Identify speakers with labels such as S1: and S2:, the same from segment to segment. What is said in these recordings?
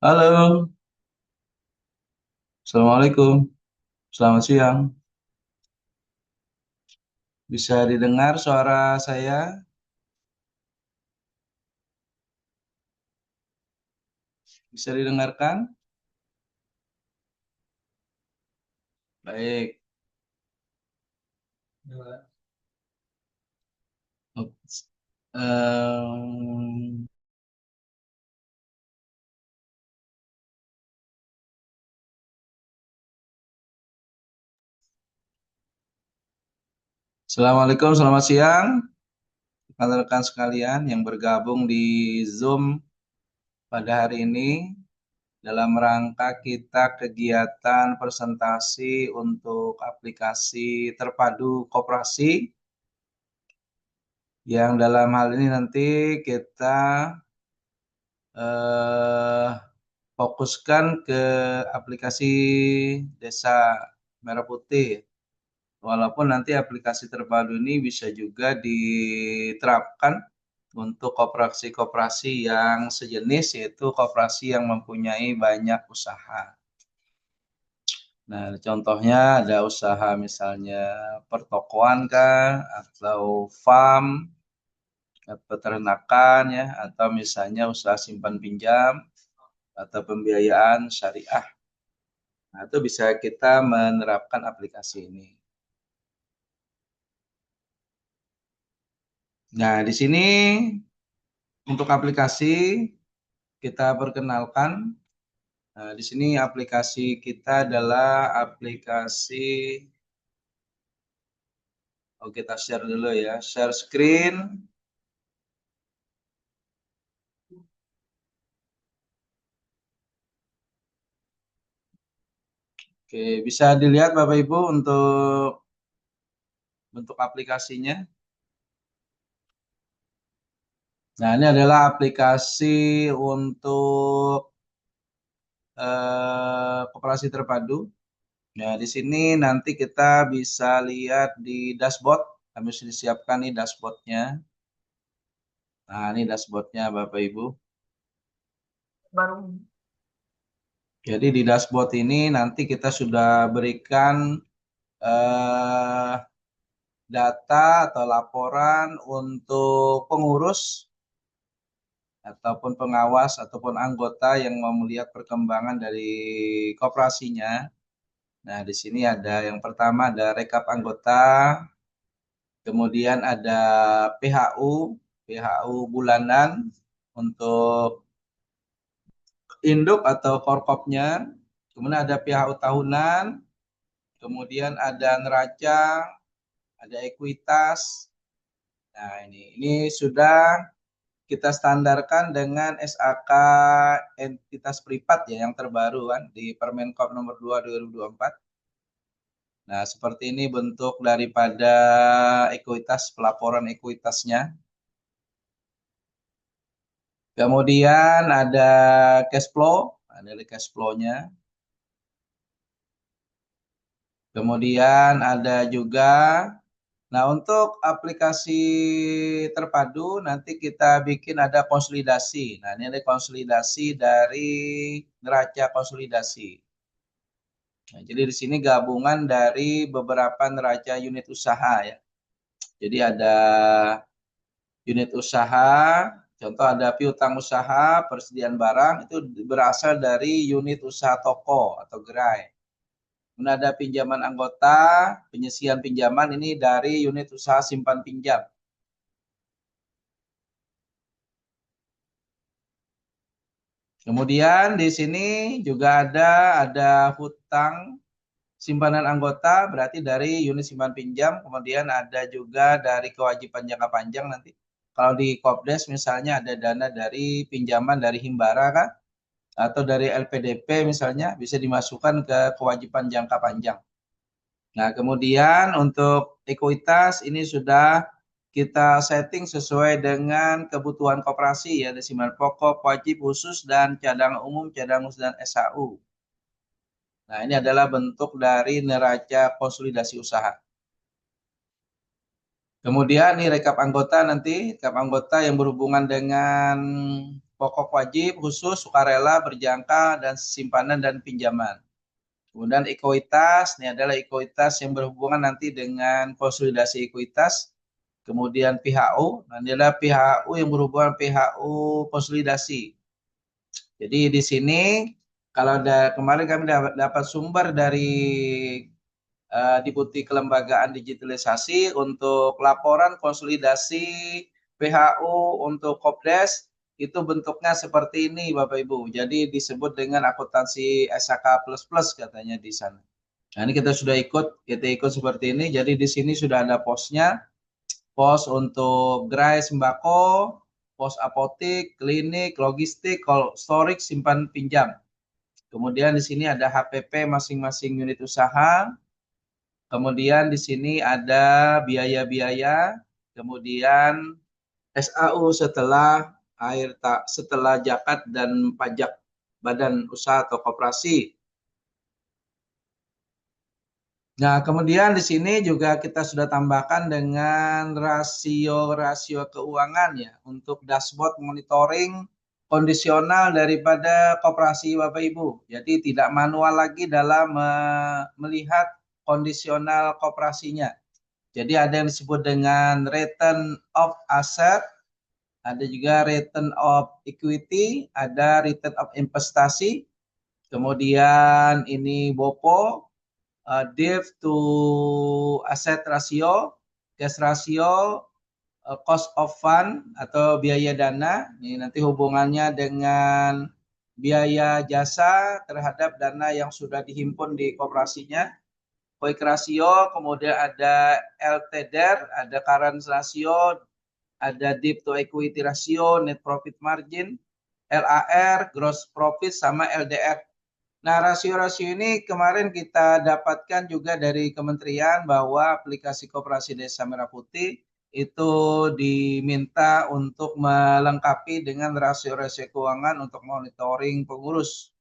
S1: Halo, Assalamualaikum. Selamat siang. Bisa didengar suara saya? Bisa didengarkan? Baik. Em, Assalamualaikum, selamat siang. Rekan-rekan sekalian yang bergabung di Zoom pada hari ini dalam rangka kita kegiatan presentasi untuk aplikasi terpadu koperasi yang dalam hal ini nanti kita eh, fokuskan ke aplikasi Desa Merah Putih. Walaupun nanti aplikasi terpadu ini bisa juga diterapkan untuk koperasi-koperasi yang sejenis, yaitu koperasi yang mempunyai banyak usaha. Nah, contohnya ada usaha misalnya pertokoan kah, atau farm, peternakan ya, atau misalnya usaha simpan pinjam atau pembiayaan syariah. Nah, itu bisa kita menerapkan aplikasi ini. Nah, di sini untuk aplikasi kita perkenalkan. Nah, di sini aplikasi kita adalah aplikasi, oh kita share dulu ya, share screen. Oke, bisa dilihat Bapak Ibu untuk bentuk aplikasinya. Nah, ini adalah aplikasi untuk koperasi terpadu. Nah, di sini nanti kita bisa lihat di dashboard. Kami sudah disiapkan nih dashboardnya. Nah, ini dashboardnya Bapak Ibu.
S2: Baru.
S1: Jadi di dashboard ini nanti kita sudah berikan eh, data atau laporan untuk pengurus ataupun pengawas ataupun anggota yang mau melihat perkembangan dari koperasinya. Nah, di sini ada yang pertama ada rekap anggota, kemudian ada PHU bulanan untuk induk atau korkopnya, kemudian ada PHU tahunan, kemudian ada neraca, ada ekuitas. Nah, ini sudah kita standarkan dengan SAK entitas privat ya yang terbaru kan di Permenkop nomor 2 2024. Nah, seperti ini bentuk daripada ekuitas, pelaporan ekuitasnya. Kemudian ada cash flow, ada cash flow-nya. Kemudian ada juga, nah untuk aplikasi terpadu nanti kita bikin ada konsolidasi. Nah, ini ada konsolidasi dari neraca konsolidasi. Nah, jadi di sini gabungan dari beberapa neraca unit usaha ya. Jadi ada unit usaha, contoh ada piutang usaha, persediaan barang itu berasal dari unit usaha toko atau gerai. Kemudian ada pinjaman anggota, penyisian pinjaman ini dari unit usaha simpan pinjam. Kemudian di sini juga ada hutang simpanan anggota berarti dari unit simpan pinjam, kemudian ada juga dari kewajiban jangka panjang nanti. Kalau di Kopdes misalnya ada dana dari pinjaman dari Himbara kan atau dari LPDP misalnya bisa dimasukkan ke kewajiban jangka panjang. Nah, kemudian untuk ekuitas ini sudah kita setting sesuai dengan kebutuhan koperasi ya, desimal pokok, wajib khusus dan cadangan umum, cadangan khusus dan SHU. Nah, ini adalah bentuk dari neraca konsolidasi usaha. Kemudian nih rekap anggota nanti, rekap anggota yang berhubungan dengan pokok wajib, khusus, sukarela, berjangka, dan simpanan dan pinjaman. Kemudian ekuitas, ini adalah ekuitas yang berhubungan nanti dengan konsolidasi ekuitas. Kemudian PHU, nah ini adalah PHU yang berhubungan PHU konsolidasi. Jadi di sini kalau kemarin kami dapat sumber dari Deputi Kelembagaan Digitalisasi untuk laporan konsolidasi PHU untuk Kopdes itu bentuknya seperti ini Bapak Ibu. Jadi disebut dengan akuntansi SHK plus katanya di sana. Nah, ini kita ikut seperti ini. Jadi di sini sudah ada posnya, pos untuk gerai sembako, pos apotik, klinik, logistik, storage, simpan pinjam. Kemudian di sini ada HPP masing-masing unit usaha. Kemudian di sini ada biaya-biaya, kemudian SAU setelah zakat dan pajak badan usaha atau koperasi. Nah, kemudian di sini juga kita sudah tambahkan dengan rasio-rasio keuangan ya untuk dashboard monitoring kondisional daripada koperasi Bapak Ibu. Jadi tidak manual lagi dalam melihat kondisional koperasinya. Jadi ada yang disebut dengan return of asset, ada juga return of equity, ada return of investasi, kemudian ini BOPO, debt to asset ratio, cash ratio, cost of fund atau biaya dana. Ini nanti hubungannya dengan biaya jasa terhadap dana yang sudah dihimpun di koperasinya. Quick ratio, kemudian ada LTDR, ada current ratio, ada debt to equity ratio, net profit margin, LAR, gross profit, sama LDR. Nah, rasio-rasio ini kemarin kita dapatkan juga dari kementerian bahwa aplikasi Koperasi Desa Merah Putih itu diminta untuk melengkapi dengan rasio-rasio keuangan untuk monitoring pengurus.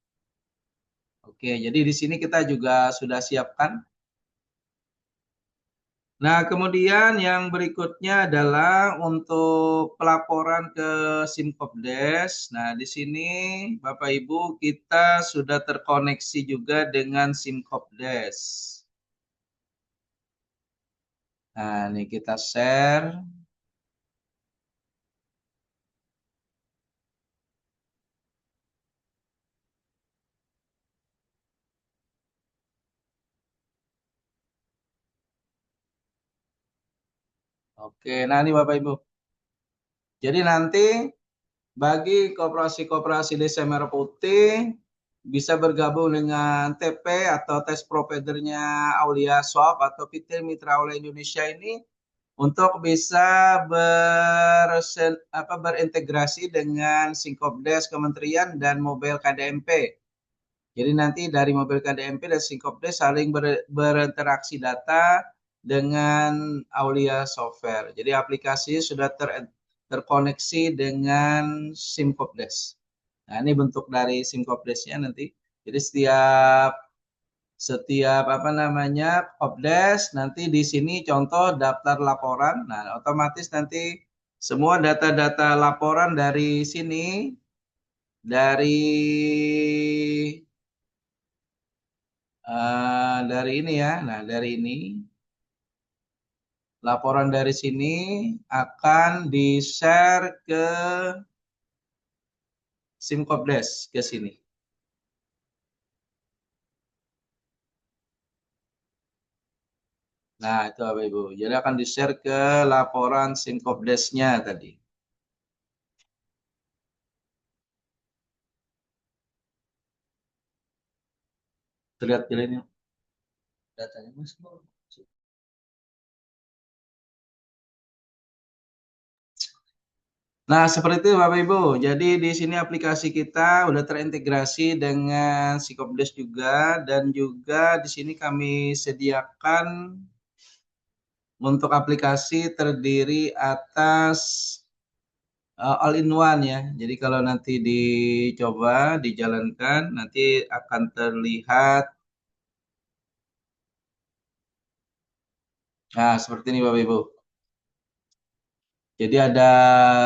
S1: Oke, jadi di sini kita juga sudah siapkan. Nah, kemudian yang berikutnya adalah untuk pelaporan ke Simkopdes. Nah, di sini Bapak Ibu kita sudah terkoneksi juga dengan Simkopdes. Nah, ini kita share. Oke, nah ini Bapak Ibu. Jadi nanti bagi koperasi-koperasi Desa Merah Putih bisa bergabung dengan TP atau tes providernya Aulia Shop atau PT Mitra Aulia Indonesia ini untuk bisa berintegrasi dengan Sinkopdes Kementerian dan Mobile KDMP. Jadi nanti dari Mobile KDMP dan Sinkopdes saling berinteraksi data dengan Aulia Software. Jadi aplikasi sudah terkoneksi dengan Simkopdes. Nah, ini bentuk dari Simkopdesnya nanti. Jadi setiap apa namanya Kopdes nanti di sini contoh daftar laporan. Nah, otomatis nanti semua data-data laporan dari sini dari ini ya. Nah, dari ini laporan dari sini akan di-share ke Simkopdes ke sini. Nah, itu Bapak Ibu. Jadi akan di-share ke laporan Simkopdesnya tadi. Terlihat pilihnya datanya Mas. Nah, seperti itu Bapak Ibu. Jadi di sini aplikasi kita udah terintegrasi dengan Sikopdes juga dan juga di sini kami sediakan untuk aplikasi terdiri atas all in one ya. Jadi kalau nanti dicoba, dijalankan nanti akan terlihat nah seperti ini Bapak Ibu. Jadi ada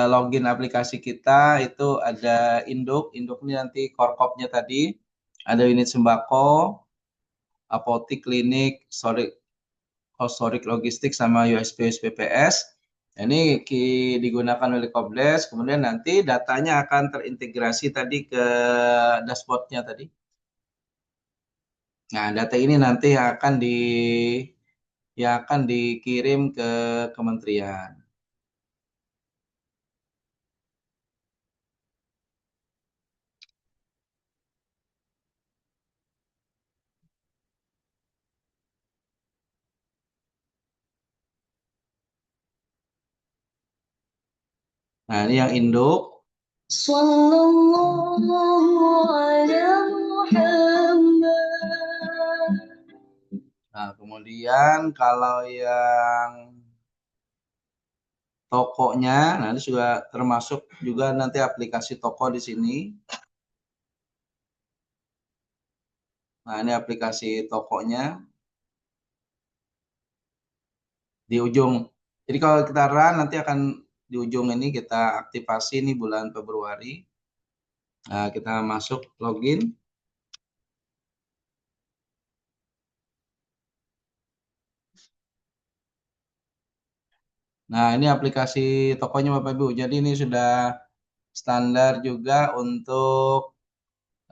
S1: login aplikasi kita, itu ada induk ini nanti korkopnya tadi, ada unit sembako, apotik, klinik, historik logistik sama USB USPPS. Ini digunakan oleh Kobles, kemudian nanti datanya akan terintegrasi tadi ke dashboardnya tadi. Nah, data ini nanti akan dikirim ke kementerian. Nah, ini yang induk. Sallallahu ala Muhammad. Nah, kemudian kalau yang tokonya, nah ini juga termasuk juga nanti aplikasi toko di sini. Nah, ini aplikasi tokonya di ujung. Jadi kalau kita run nanti akan di ujung ini kita aktifasi ini bulan Februari. Nah, kita masuk login. Nah, ini aplikasi tokonya Bapak Ibu. Jadi ini sudah standar juga untuk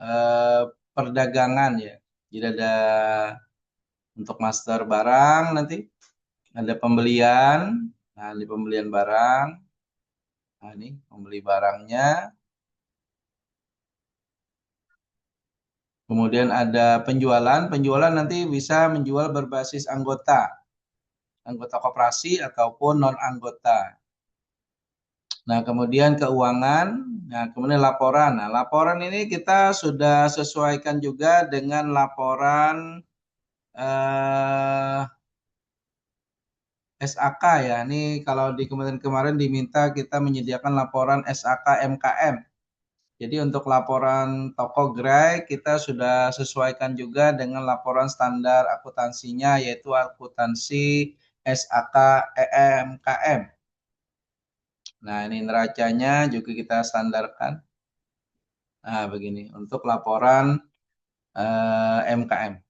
S1: eh, perdagangan ya. Jadi ada untuk master barang nanti, ada pembelian. Nah, ini pembelian barang. Nah, ini membeli barangnya. Kemudian ada penjualan. Penjualan nanti bisa menjual berbasis anggota, anggota koperasi ataupun non anggota. Nah, kemudian keuangan. Nah, kemudian laporan. Nah, laporan ini kita sudah sesuaikan juga dengan laporan eh, SAK ya. Ini kalau di Kementerian kemarin diminta kita menyediakan laporan SAK MKM. Jadi untuk laporan toko gerai kita sudah sesuaikan juga dengan laporan standar akuntansinya, yaitu akuntansi SAK EMKM. Nah, ini neracanya juga kita standarkan. Nah, begini untuk laporan MKM.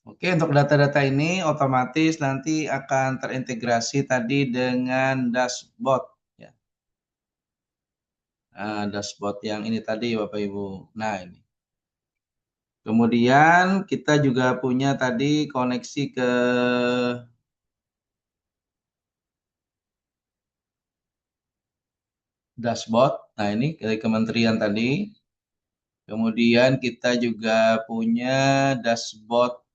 S1: Oke, untuk data-data ini otomatis nanti akan terintegrasi tadi dengan dashboard. Ya. Nah, dashboard yang ini tadi Bapak Ibu. Nah, ini. Kemudian kita juga punya tadi koneksi ke dashboard. Nah, ini dari kementerian tadi. Kemudian kita juga punya dashboard.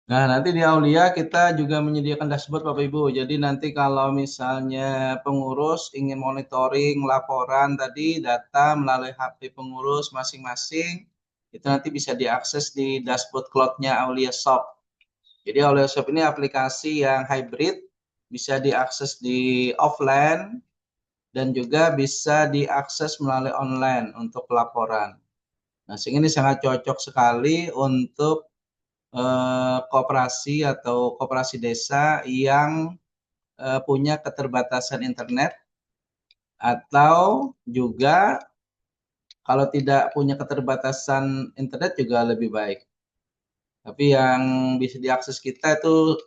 S1: Nah, nanti di Aulia kita juga menyediakan dashboard Bapak Ibu. Jadi nanti kalau misalnya pengurus ingin monitoring laporan tadi data melalui HP pengurus masing-masing, itu nanti bisa diakses di dashboard cloud-nya Aulia Shop. Jadi Aulia Shop ini aplikasi yang hybrid, bisa diakses di offline dan juga bisa diakses melalui online untuk laporan. Nah, sehingga ini sangat cocok sekali untuk koperasi atau koperasi desa yang punya keterbatasan internet atau juga kalau tidak punya keterbatasan internet juga lebih baik. Tapi yang bisa diakses kita itu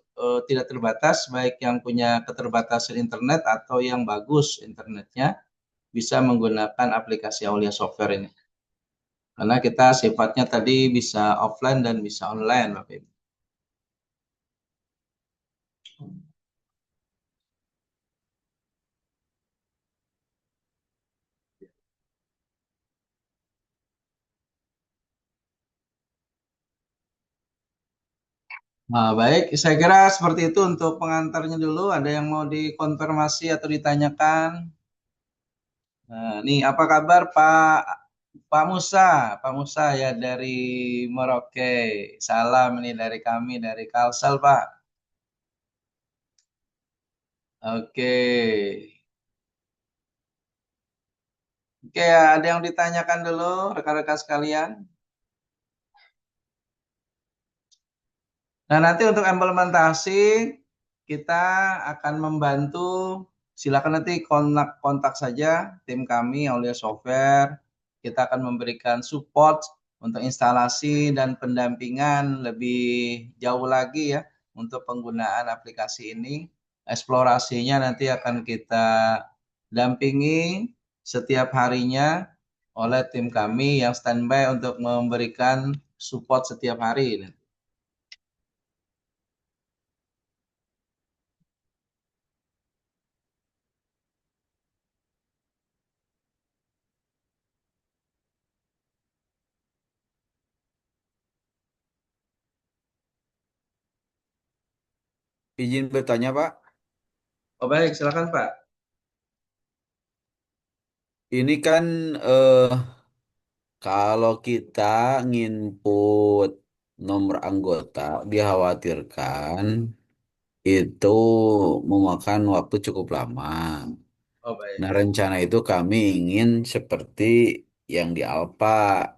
S1: tidak terbatas, baik yang punya keterbatasan internet atau yang bagus internetnya bisa menggunakan aplikasi Aulia Software ini. Karena kita sifatnya tadi bisa offline dan bisa online, Bapak Ibu. Nah, baik, saya kira seperti itu untuk pengantarnya dulu. Ada yang mau dikonfirmasi atau ditanyakan? Nah, nih apa kabar Pak Pak Musa? Pak Musa ya dari Merauke. Salam nih dari kami dari Kalsel, Pak. Oke. Oke, ya, ada yang ditanyakan dulu rekan-rekan sekalian. Nah, nanti untuk implementasi kita akan membantu, silakan nanti kontak kontak saja tim kami Aulia Software. Kita akan memberikan support untuk instalasi dan pendampingan lebih jauh lagi ya untuk penggunaan aplikasi ini. Eksplorasinya nanti akan kita dampingi setiap harinya oleh tim kami yang standby untuk memberikan support setiap hari.
S2: Izin bertanya, Pak.
S1: Oh baik, silakan Pak.
S2: Ini kan eh, kalau kita nginput nomor anggota, dikhawatirkan itu memakan waktu cukup lama.
S1: Oh baik.
S2: Nah, rencana itu kami ingin seperti yang di Alpa,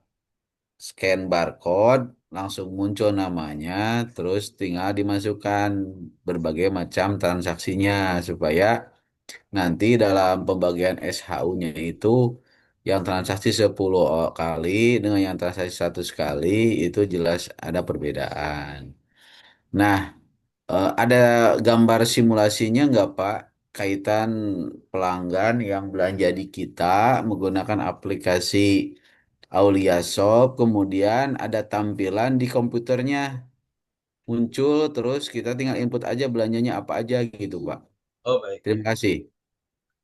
S2: scan barcode, langsung muncul namanya, terus tinggal dimasukkan berbagai macam transaksinya supaya nanti dalam pembagian SHU-nya itu yang transaksi 10 kali dengan yang transaksi 100 kali itu jelas ada perbedaan. Nah, ada gambar simulasinya nggak Pak? Kaitan pelanggan yang belanja di kita menggunakan aplikasi Aulia Shop, kemudian ada tampilan di komputernya muncul, terus kita tinggal input aja belanjanya apa aja gitu Pak.
S1: Oh baik.
S2: Terima kasih.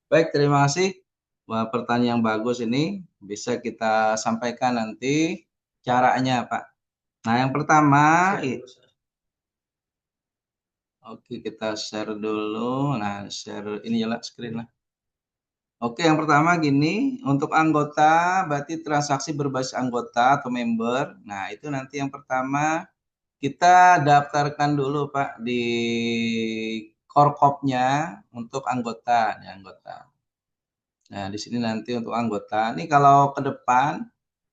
S1: Baik, terima kasih. Wah, pertanyaan yang bagus ini bisa kita sampaikan nanti caranya, Pak. Nah, yang pertama, oke kita share dulu. Nah, share ini jelas screen lah. Oke, yang pertama gini, untuk anggota berarti transaksi berbasis anggota atau member. Nah, itu nanti yang pertama kita daftarkan dulu, Pak, di Korkopnya untuk anggota, ya, anggota. Nah, di sini nanti untuk anggota. Ini kalau ke depan,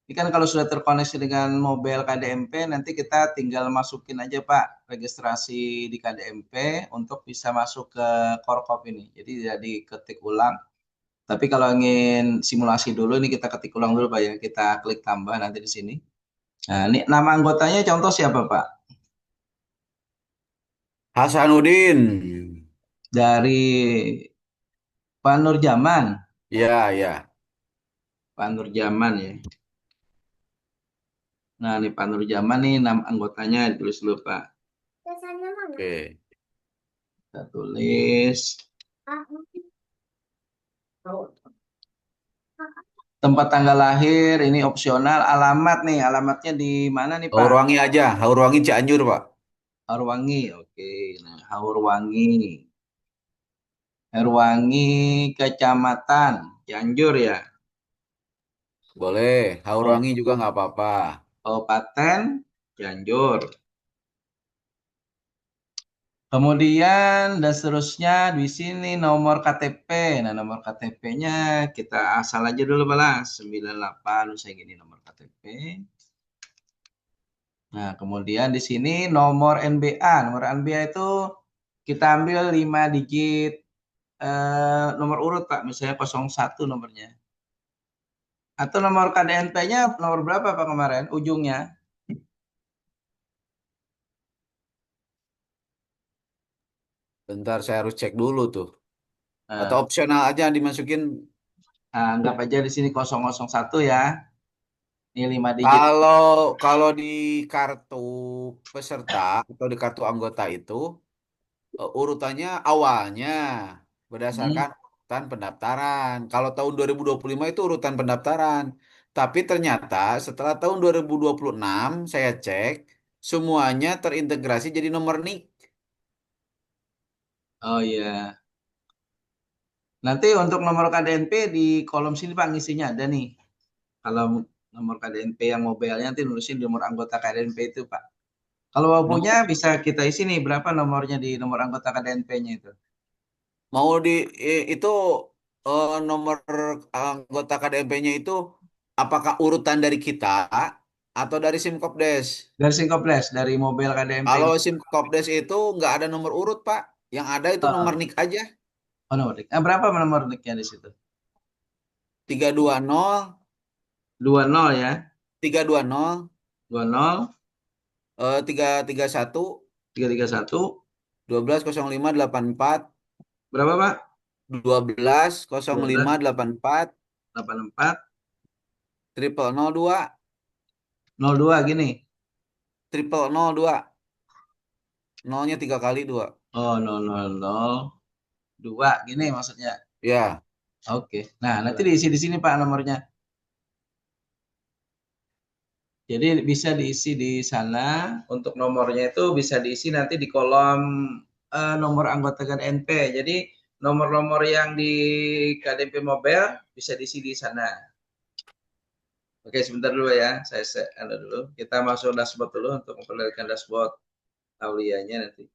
S1: ini kan kalau sudah terkoneksi dengan mobile KDMP, nanti kita tinggal masukin aja Pak, registrasi di KDMP untuk bisa masuk ke Korkop ini. Jadi tidak diketik ulang. Tapi kalau ingin simulasi dulu, ini kita ketik ulang dulu Pak ya. Kita klik tambah nanti di sini. Nah, ini nama anggotanya contoh siapa Pak?
S2: Hasanuddin.
S1: Dari Pak Nurjaman.
S2: Ya, ya.
S1: Pak Nurjaman ya. Nah, ini Pak Nurjaman nih nama anggotanya ditulis dulu Pak.
S2: Oke.
S1: Kita tulis. Tempat tanggal lahir ini opsional, alamat nih, alamatnya di mana nih Pak?
S2: Haurwangi aja. Haurwangi Cianjur, Pak.
S1: Haurwangi, oke. Nah, Haurwangi, Haurwangi Kecamatan Cianjur ya.
S2: Boleh.
S1: Oh,
S2: Haurwangi juga nggak apa-apa.
S1: Kabupaten Cianjur. Kemudian dan seterusnya di sini nomor KTP. Nah, nomor KTP-nya kita asal aja dulu balas 98 saya gini nomor KTP. Nah, kemudian di sini nomor NBA. Nomor NBA itu kita ambil 5 digit nomor urut, Pak. Misalnya 01 nomornya. Atau nomor KDNP-nya nomor berapa, Pak, kemarin? Ujungnya.
S2: Bentar, saya harus cek dulu tuh. Atau
S1: Nah,
S2: opsional aja dimasukin.
S1: anggap aja di sini 001 ya. Ini 5 digit.
S2: Kalau kalau di kartu peserta atau di kartu anggota itu urutannya awalnya
S1: Hmm.
S2: berdasarkan urutan pendaftaran. Kalau tahun 2025 itu urutan pendaftaran. Tapi ternyata setelah tahun 2026 saya cek semuanya terintegrasi jadi nomor NIK.
S1: Oh iya. Nanti untuk nomor KDNP di kolom sini Pak ngisinya ada nih. Kalau nomor KDNP yang mobilenya nanti nulisin nomor anggota KDNP itu Pak. Kalau mau punya
S2: Mau
S1: bisa kita isi nih berapa nomornya di nomor anggota KDNP-nya itu.
S2: mau itu nomor anggota KDMP-nya itu apakah urutan dari kita atau dari Simkopdes?
S1: Dari Singkoples, dari mobil KDNP.
S2: Kalau Simkopdes itu nggak ada nomor urut, Pak. Yang ada itu nomor
S1: Oh,
S2: NIK aja.
S1: oh nomor NIK. Berapa nomor NIK-nya di situ?
S2: 320
S1: 20 ya.
S2: 320
S1: 20
S2: 331
S1: 331.
S2: 120584
S1: Berapa Pak? 12
S2: 120584
S1: 84
S2: triple 02
S1: 02 gini.
S2: triple 02 nolnya 3 kali 2.
S1: Oh, 0002 gini maksudnya.
S2: Ya,
S1: Oke. Nah, nanti diisi di sini Pak nomornya. Jadi bisa diisi di sana. Untuk nomornya itu bisa diisi nanti di kolom nomor anggota KDNP. Jadi nomor-nomor yang di KDNP Mobile bisa diisi di sana. Oke, sebentar dulu ya. Saya ada dulu. Kita masuk dashboard dulu untuk memperlihatkan dashboard Aulianya nanti.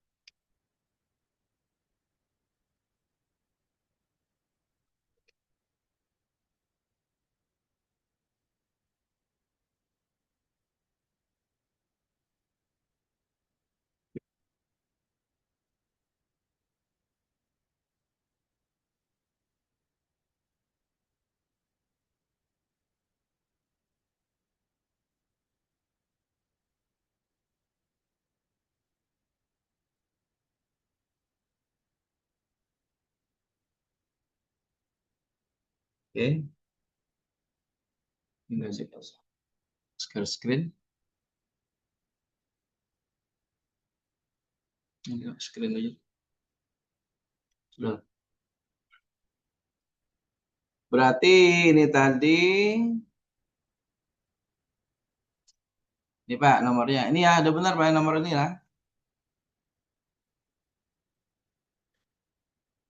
S1: Oke, ini saya share screen. Ini screen aja. Sudah. Berarti ini tadi, ini Pak nomornya. Ini ya, ada benar Pak nomor ini lah.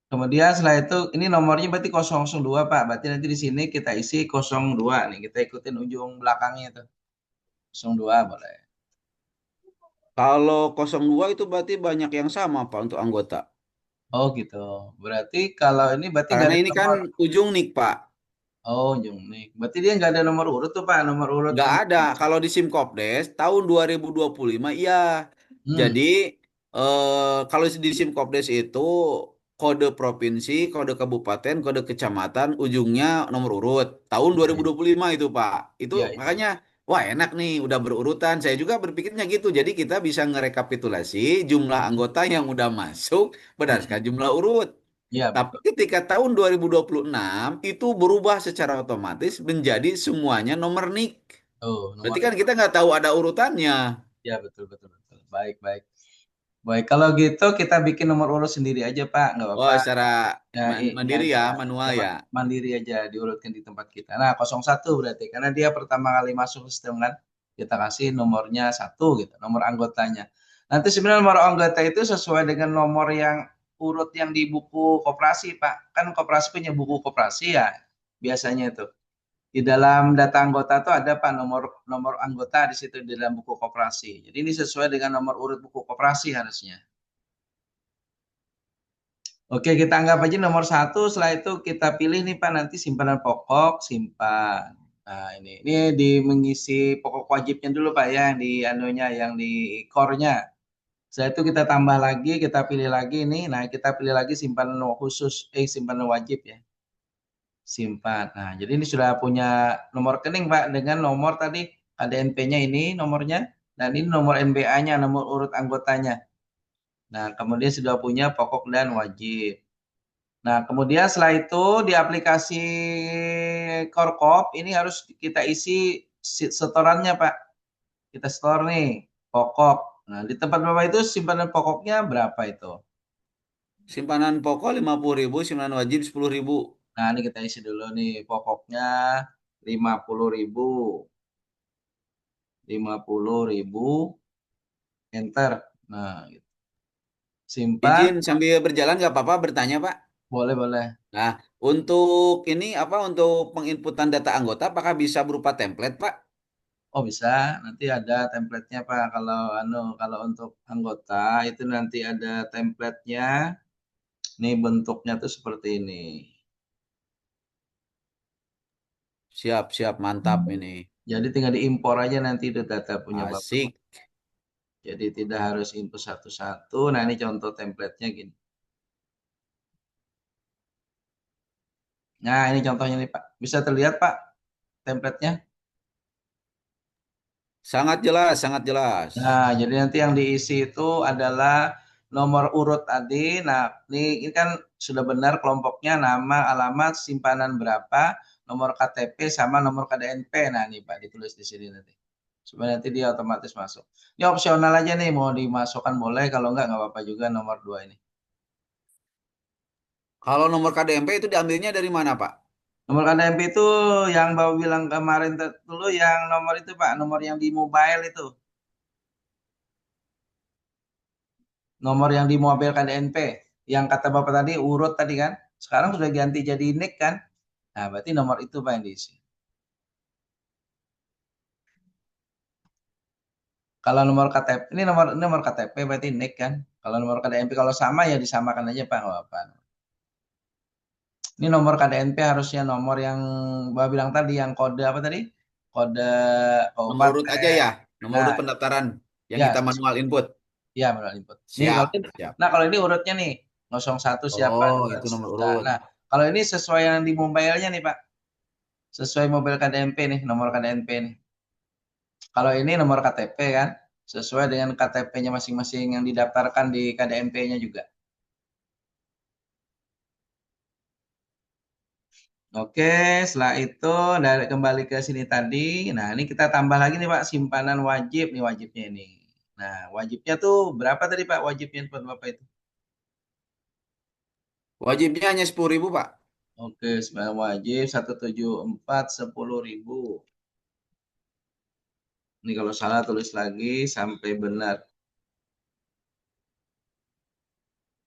S1: Kemudian setelah itu ini nomornya berarti 002 Pak. Berarti nanti di sini kita isi 02 nih. Kita ikutin ujung belakangnya itu. 02 boleh.
S2: kalau 02 itu berarti banyak yang sama, Pak, untuk anggota.
S1: Oh gitu. Berarti kalau ini berarti
S2: Karena
S1: dari
S2: ini kan
S1: nomor.
S2: ujung NIK, Pak.
S1: Oh ujung nih. Berarti dia nggak ada nomor urut tuh Pak. Nomor urut
S2: Nggak
S1: ini.
S2: ada. Kalau di Simkopdes tahun 2025 iya.
S1: Hmm.
S2: Jadi kalau di Simkopdes itu kode provinsi, kode kabupaten, kode kecamatan, ujungnya nomor urut. Tahun
S1: Iya, iya.
S2: 2025 itu, Pak. Itu
S1: Iya, iya.
S2: makanya wah enak nih udah berurutan. Saya juga berpikirnya gitu. Jadi kita bisa ngerekapitulasi jumlah anggota yang udah masuk berdasarkan
S1: Hmm.
S2: jumlah urut.
S1: Iya
S2: Tapi
S1: betul.
S2: ketika tahun 2026 itu berubah secara otomatis menjadi semuanya nomor NIK.
S1: Oh
S2: Berarti
S1: nomor
S2: kan
S1: ini.
S2: kita nggak tahu ada urutannya.
S1: Ya betul betul betul. Baik baik. Baik kalau gitu kita bikin nomor urut sendiri aja Pak. Nggak
S2: Oh,
S1: apa-apa.
S2: secara
S1: Ya, ini
S2: mandiri
S1: aja
S2: ya, manual ya.
S1: mandiri aja diurutkan di tempat kita. Nah, 01 berarti karena dia pertama kali masuk sistem kan, kita kasih nomornya satu gitu, nomor anggotanya. Nanti sebenarnya nomor anggota itu sesuai dengan nomor yang urut yang di buku koperasi, Pak. Kan koperasi punya buku koperasi ya, biasanya itu. Di dalam data anggota itu ada Pak nomor nomor anggota di situ di dalam buku koperasi. Jadi ini sesuai dengan nomor urut buku koperasi harusnya. Oke, kita anggap aja nomor satu. Setelah itu kita pilih nih Pak nanti simpanan pokok, simpan. Nah ini di mengisi pokok wajibnya dulu Pak ya, yang di anunya, yang di core-nya. Setelah itu kita tambah lagi, kita pilih lagi nih. Nah kita pilih lagi simpanan khusus, simpanan wajib ya, simpan. Nah jadi ini sudah punya nomor rekening Pak dengan nomor tadi KDNP-nya ini nomornya, dan ini nomor NBA-nya, nomor urut anggotanya. Nah kemudian sudah punya pokok dan wajib. Nah, kemudian setelah itu di aplikasi Korkop ini harus kita isi setorannya, Pak. Kita store nih, pokok. Nah, di tempat Bapak itu simpanan pokoknya berapa itu?
S2: Simpanan pokok 50.000, simpanan wajib 10.000.
S1: Nah, ini kita isi dulu nih, pokoknya 50.000. 50.000. enter. Nah, gitu. Simpan,
S2: Izin sambil berjalan nggak apa-apa bertanya, Pak.
S1: boleh boleh.
S2: Nah, untuk ini apa untuk penginputan data anggota apakah bisa berupa template, Pak?
S1: Oh bisa, nanti ada template-nya Pak. Kalau untuk anggota itu nanti ada template-nya. Nih bentuknya tuh seperti ini.
S2: Siap, siap, mantap ini.
S1: Jadi tinggal diimpor aja nanti itu data punya Bapak.
S2: Asik.
S1: Jadi tidak harus input satu-satu. Nah ini contoh template-nya gini. Nah ini contohnya nih Pak. Bisa terlihat Pak template-nya?
S2: Sangat jelas, sangat jelas.
S1: Nah, jadi nanti yang diisi itu adalah nomor urut tadi. Nah, ini kan sudah benar kelompoknya, nama, alamat, simpanan berapa, nomor KTP sama nomor KDNP. Nah, ini Pak ditulis di sini nanti. Supaya nanti dia otomatis masuk. Ini opsional aja nih, mau dimasukkan boleh, kalau nggak apa-apa juga nomor 2 ini.
S2: Kalau nomor KDMP itu diambilnya dari mana, Pak?
S1: Nomor KDNP itu yang Bapak bilang kemarin dulu yang nomor itu Pak, nomor yang di mobile itu. Nomor yang di mobil KDNP. Yang kata Bapak tadi urut tadi kan. Sekarang sudah ganti jadi NIK kan. Nah, berarti nomor itu Pak yang diisi. Kalau nomor KTP, ini nomor KTP berarti NIK kan. Kalau nomor KDNP kalau sama ya disamakan aja Pak, nggak apa-apa. Ini nomor KDNP harusnya nomor yang Bapak bilang tadi, yang kode apa tadi? Kode
S2: Nomor urut aja
S1: kabupaten.
S2: ya, nomor
S1: Nah,
S2: urut pendaftaran yang
S1: ya,
S2: kita manual input.
S1: ya manual input. Nih kalau
S2: Siap,
S1: ini,
S2: siap.
S1: nah kalau ini urutnya nih 01 siapa,
S2: Oh,
S1: 2
S2: itu nomor
S1: siapa.
S2: urut.
S1: Nah, kalau ini sesuai yang di mobile-nya nih Pak. Sesuai mobil KDMP nih, nomor KDMP nih. Kalau ini nomor KTP kan, sesuai dengan KTP-nya masing-masing yang didaftarkan di KDMP-nya juga. Oke, setelah itu dari kembali ke sini tadi. Nah, ini kita tambah lagi nih Pak, simpanan wajib nih wajibnya ini. Nah, wajibnya tuh berapa tadi Pak wajibnya buat Bapak itu?
S2: Wajibnya hanya 10.000, Pak.
S1: Oke, simpanan wajib 174 10.000. Ini kalau salah tulis lagi sampai benar.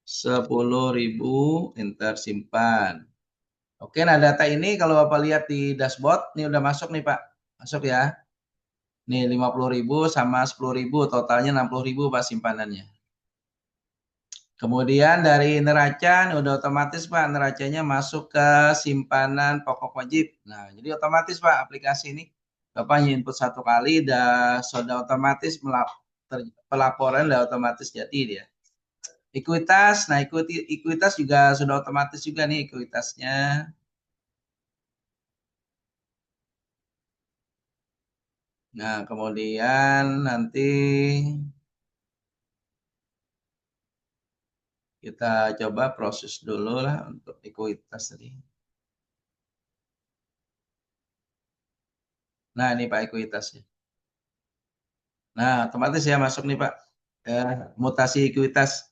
S1: 10.000, enter simpan. Oke, nah data ini kalau Bapak lihat di dashboard, ini udah masuk nih Pak. Masuk ya. Nih 50.000 sama 10.000, totalnya 60.000 Pak simpanannya. Kemudian dari neraca, ini udah otomatis Pak, neracanya masuk ke simpanan pokok wajib. Nah, jadi otomatis Pak aplikasi ini. Bapak hanya input satu kali, sudah otomatis pelaporan, udah otomatis jadi dia. Ekuitas, nah ekuitas juga sudah otomatis juga nih ekuitasnya. Nah, kemudian nanti kita coba proses dulu lah untuk ekuitas tadi. Nah, ini Pak ekuitasnya. Nah, otomatis ya masuk nih Pak. Mutasi ekuitas.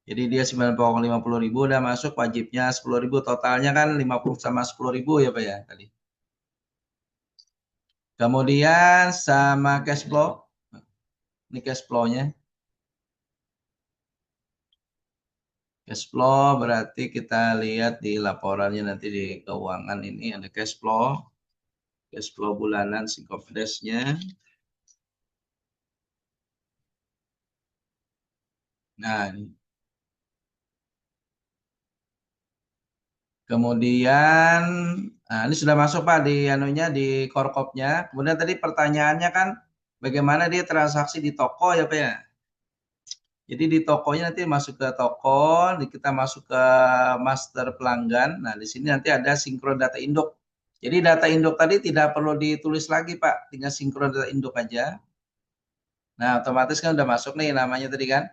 S1: Jadi dia 950.000 udah masuk, wajibnya 10.000, totalnya kan 50 sama 10.000 ya Pak ya tadi. Kemudian sama cash flow. Ini cash flow-nya. Cash flow berarti kita lihat di laporannya nanti di keuangan ini ada cash flow bulanan Sikopdes-nya. Nah, kemudian nah ini sudah masuk Pak di anunya di korkopnya. Kemudian tadi pertanyaannya kan bagaimana dia transaksi di toko ya Pak ya. Jadi di tokonya nanti masuk ke toko, kita masuk ke master pelanggan. Nah, di sini nanti ada sinkron data induk. Jadi data induk tadi tidak perlu ditulis lagi Pak, tinggal sinkron data induk aja. Nah, otomatis kan udah masuk nih namanya tadi kan.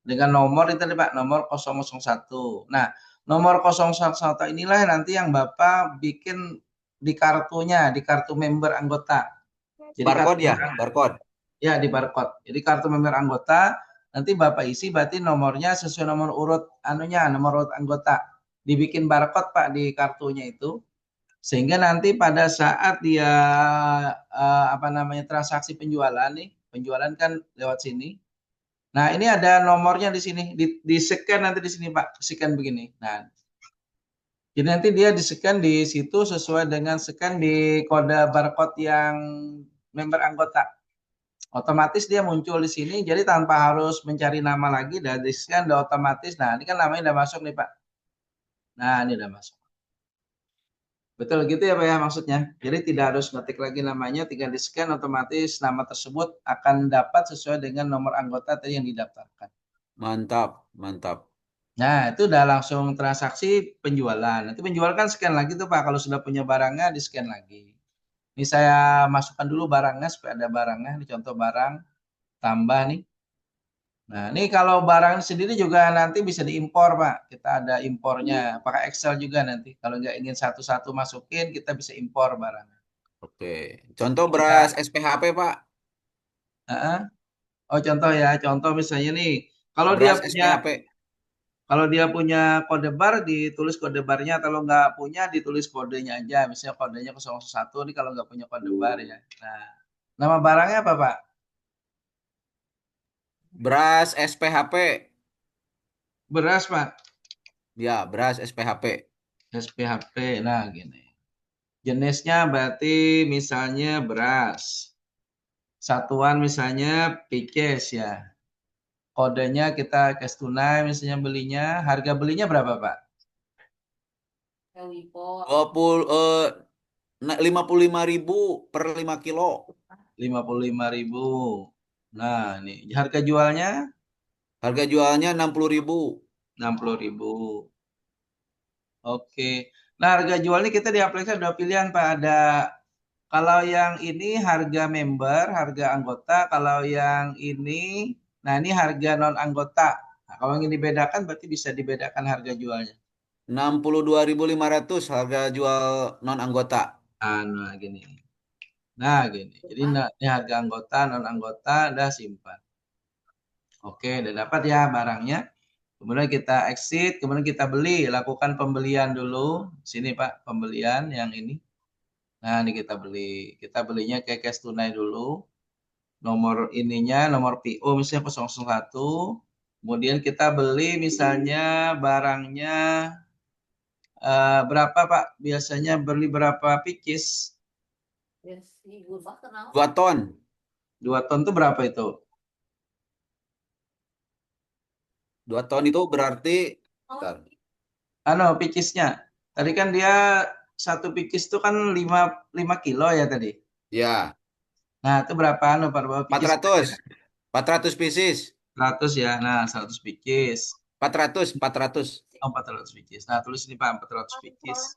S1: Dengan nomor itu tadi Pak, nomor 001. Nah, nomor 001 inilah nanti yang Bapak bikin di kartunya, di kartu member anggota. Jadi kartu
S2: Barcode ya, barcode.
S1: ya di barcode. Jadi kartu member anggota nanti Bapak isi berarti nomornya sesuai nomor urut anunya, nomor urut anggota. Dibikin barcode Pak di kartunya itu sehingga nanti pada saat dia apa namanya transaksi penjualan nih, penjualan kan lewat sini. Nah, ini ada nomornya di sini, di scan nanti di sini Pak, scan begini. Nah, jadi nanti dia di scan di situ sesuai dengan scan di kode barcode yang member anggota. Otomatis dia muncul di sini, jadi tanpa harus mencari nama lagi, dari scan udah otomatis. Nah, ini kan namanya udah masuk nih Pak. Nah, ini udah masuk. Betul gitu ya Pak ya maksudnya. Jadi tidak harus ngetik lagi namanya, tinggal di scan otomatis nama tersebut akan dapat sesuai dengan nomor anggota tadi yang didaftarkan.
S2: Mantap, mantap.
S1: Nah, itu udah langsung transaksi penjualan. Nanti penjual kan scan lagi tuh Pak. Kalau sudah punya barangnya, di scan lagi. Ini saya masukkan dulu barangnya supaya ada barangnya. Ini contoh barang tambah nih. Nah, ini kalau barang sendiri juga nanti bisa diimpor Pak. Kita ada impornya. Pakai Excel juga nanti. Kalau nggak ingin satu-satu masukin, kita bisa impor barang.
S2: Oke. Contoh beras
S1: Kita,
S2: SPHP, Pak.
S1: Heeh. Oh contoh ya, contoh misalnya nih, kalau dia
S2: Beras
S1: punya
S2: SPHP.
S1: Kalau dia punya kode bar, ditulis kode barnya. Kalau nggak punya, ditulis kodenya aja. Misalnya kodenya 001 nih kalau nggak punya kode bar ya. Nah, nama barangnya apa, Pak?
S2: Beras SPHP.
S1: Beras, Pak.
S2: Ya, beras SPHP.
S1: SPHP. Nah, gini. Jenisnya berarti misalnya beras. Satuan misalnya pices ya. Kodenya kita cash tunai misalnya belinya. Harga belinya berapa, Pak?
S2: 20, 55.000 per 5 kilo.
S1: 55.000. Nah, ini harga jualnya
S2: Harga jualnya 60.000.
S1: 60.000. Oke. Nah, harga jualnya kita di aplikasi ada pilihan, Pak. Ada kalau yang ini harga member, harga anggota. Kalau yang ini, nah ini harga non anggota. Nah, kalau ingin dibedakan berarti bisa dibedakan harga jualnya.
S2: 62.500 harga jual non anggota.
S1: Nah, gini. Nah, gini. Jadi nah, ini harga anggota, non anggota, udah simpan. Oke, udah dapat ya barangnya. Kemudian kita exit, kemudian kita beli, lakukan pembelian dulu. Sini Pak, pembelian yang ini. Nah, ini kita beli. Kita belinya kayak cash tunai dulu. Nomor ininya, nomor PO misalnya 001. Kemudian kita beli misalnya barangnya berapa Pak? Biasanya beli berapa pieces?
S2: 2 ton.
S1: 2 ton itu berapa itu?
S2: 2 ton itu berarti, bentar.
S1: Ano, piecesnya. Tadi kan dia satu pieces itu kan 5 kilo ya tadi.
S2: Ya,
S1: Nah, itu berapa ano berapa pieces?
S2: 400. 400 pieces.
S1: 100 ya. Nah, 100 pieces.
S2: 400, 400.
S1: Oh, 400 pieces. Nah, tulis ini Pak, 400 pieces.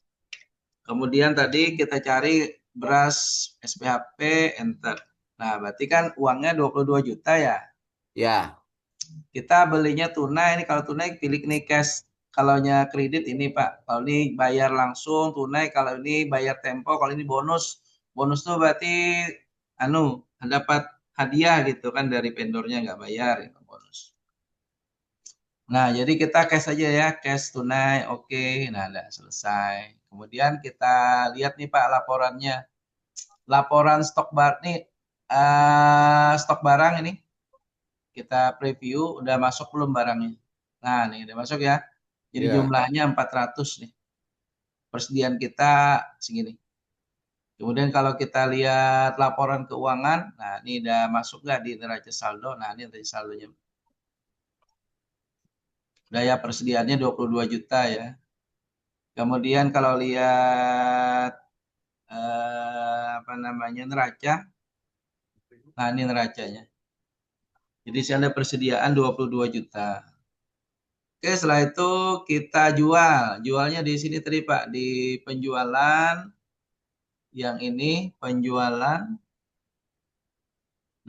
S1: Kemudian tadi kita cari beras SPHP, enter. Nah, berarti kan uangnya 22 juta ya.
S2: Ya,
S1: Kita belinya tunai, ini kalau tunai pilih nih cash. Kalau kredit ini Pak, kalau ini bayar langsung tunai, kalau ini bayar tempo, kalau ini bonus. Bonus tuh berarti anu dapat hadiah gitu kan dari vendornya nggak bayar gitu, bonus. Nah, jadi kita cash aja ya, cash tunai, oke. Nah, udah selesai. Kemudian kita lihat nih Pak laporannya. Laporan stok bar nih, stok barang ini kita preview, udah masuk belum barangnya? Nah, nih udah masuk ya. Jadi
S2: ya.
S1: jumlahnya 400 nih. Persediaan kita segini. Kemudian kalau kita lihat laporan keuangan, nah ini udah masuk nggak di neraca saldo? Nah, ini neraca saldonya. Daya persediaannya 22 juta ya. Kemudian kalau lihat apa namanya neraca, nah ini neracanya. Jadi sih ada persediaan 22 juta. Oke, setelah itu kita jual. Jualnya di sini tadi Pak, di penjualan yang ini penjualan.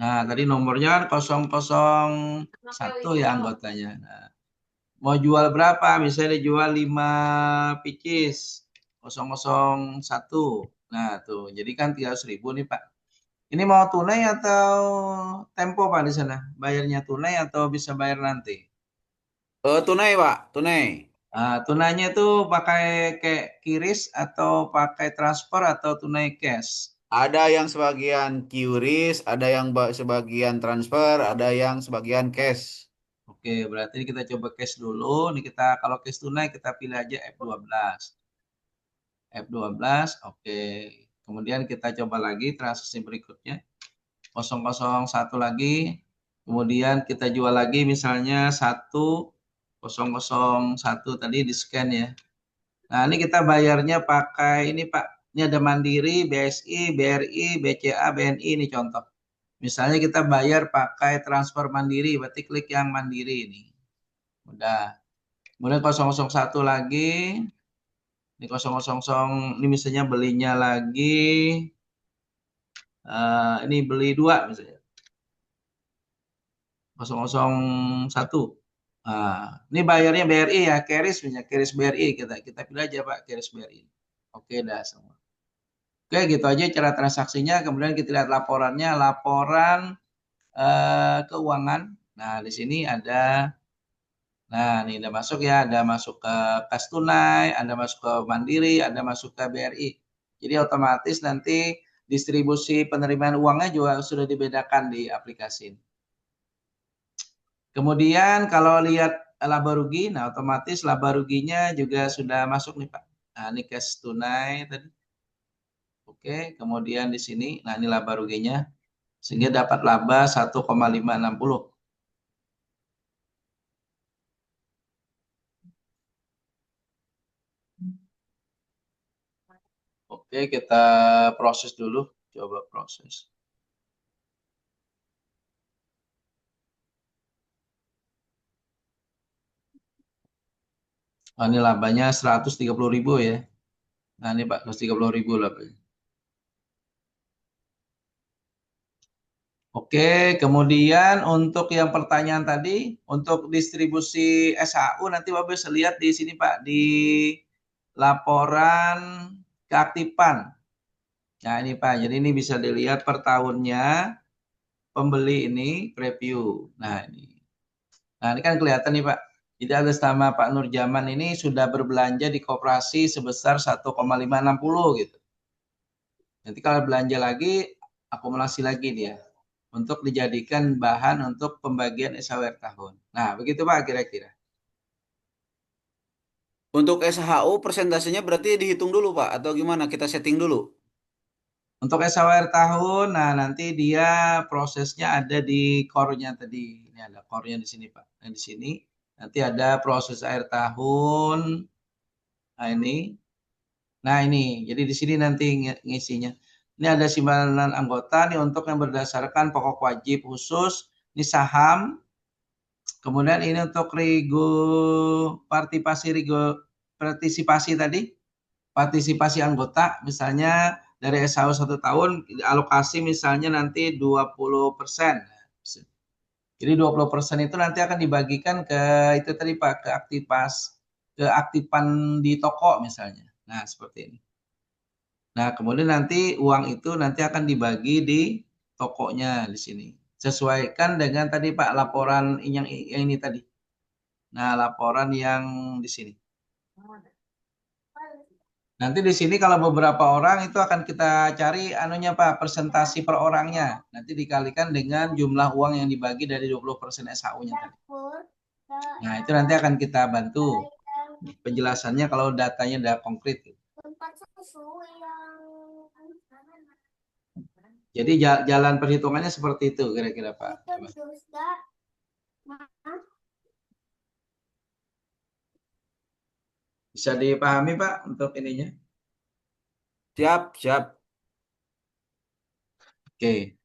S1: Nah, tadi nomornya kan 001 ya anggotanya. Nah, mau jual berapa? Misalnya dijual 5 pieces 001. Nah, tuh. Jadi kan 300.000 nih, Pak. Ini mau tunai atau tempo, Pak, di sana? Bayarnya tunai atau bisa bayar nanti?
S2: Tunai, Pak, tunai.
S1: Nah, tunainya itu pakai kayak kiris atau pakai transfer atau tunai cash?
S2: Ada yang sebagian QRIS, ada yang sebagian transfer, ada yang sebagian cash.
S1: Oke, berarti kita coba cash dulu. Ini kita kalau cash tunai kita pilih aja F12. F12, oke. Kemudian kita coba lagi transaksi berikutnya. 001 lagi. Kemudian kita jual lagi misalnya 1001 tadi di scan ya. Nah, ini kita bayarnya pakai ini Pak. Ini ada Mandiri, BSI, BRI, BCA, BNI ini contoh. Misalnya kita bayar pakai transfer Mandiri, berarti klik yang Mandiri ini. Udah. Kemudian 001 lagi. Ini 000 ini misalnya belinya lagi ini beli dua misalnya. 001. Nah, ini bayarnya BRI ya, Keris punya Keris BRI kita pilih aja Pak, Keris BRI. Oke dah semua. Oke, gitu aja cara transaksinya. Kemudian kita lihat laporannya, laporan keuangan. Nah, di sini ada, nah ini ada masuk ya, ada masuk ke kas tunai, ada masuk ke Mandiri, ada masuk ke BRI. Jadi otomatis nanti distribusi penerimaan uangnya juga sudah dibedakan di aplikasi ini. Kemudian kalau lihat laba rugi, nah otomatis laba ruginya juga sudah masuk nih Pak. Nah, ini cash tunai tadi. Oke, kemudian di sini, nah ini laba ruginya. Sehingga dapat laba 1,560. Oke, kita proses dulu. Coba proses. Nah, ini labanya 130.000 ya. Nah, ini Pak, 130.000 labanya. Oke, kemudian untuk yang pertanyaan tadi, untuk distribusi SHU nanti Bapak bisa lihat di sini Pak, di laporan keaktifan. Nah ini Pak, jadi ini bisa dilihat per tahunnya pembeli ini preview. Nah ini kan kelihatan nih Pak. Jadi atas nama Pak Nurjaman ini sudah berbelanja di koperasi sebesar 1,560 gitu. Nanti kalau belanja lagi, akumulasi lagi dia untuk dijadikan bahan untuk pembagian SHWR tahun. Nah, begitu Pak kira-kira.
S2: Untuk SHU persentasenya berarti dihitung dulu Pak atau gimana? Kita setting dulu.
S1: Untuk SHWR tahun, nah nanti dia prosesnya ada di core-nya tadi. Ini ada core-nya di sini Pak. Nah, di sini nanti ada proses akhir tahun. Nah, ini. Nah, ini. Jadi di sini nanti ngisinya. Ini ada simpanan anggota nih untuk yang berdasarkan pokok wajib khusus. Ini saham. Kemudian ini untuk partisipasi tadi, partisipasi anggota, misalnya dari SHU 1 tahun, alokasi misalnya nanti 20%. Jadi 20% itu nanti akan dibagikan ke itu tadi Pak, keaktifan di toko misalnya. Nah, seperti ini. Nah, kemudian nanti uang itu nanti akan dibagi di tokonya di sini. Sesuaikan dengan tadi Pak laporan yang ini tadi. Nah, laporan yang di sini. Nanti di sini kalau beberapa orang itu akan kita cari anunya Pak, presentasi per orangnya. Nanti dikalikan dengan jumlah uang yang dibagi dari 20% SHU-nya tadi. Nah, itu nanti akan kita bantu penjelasannya kalau datanya udah konkret. Jadi jalan perhitungannya seperti itu kira-kira Pak. Bisa dipahami Pak untuk ininya?
S2: Siap, siap.
S1: Oke.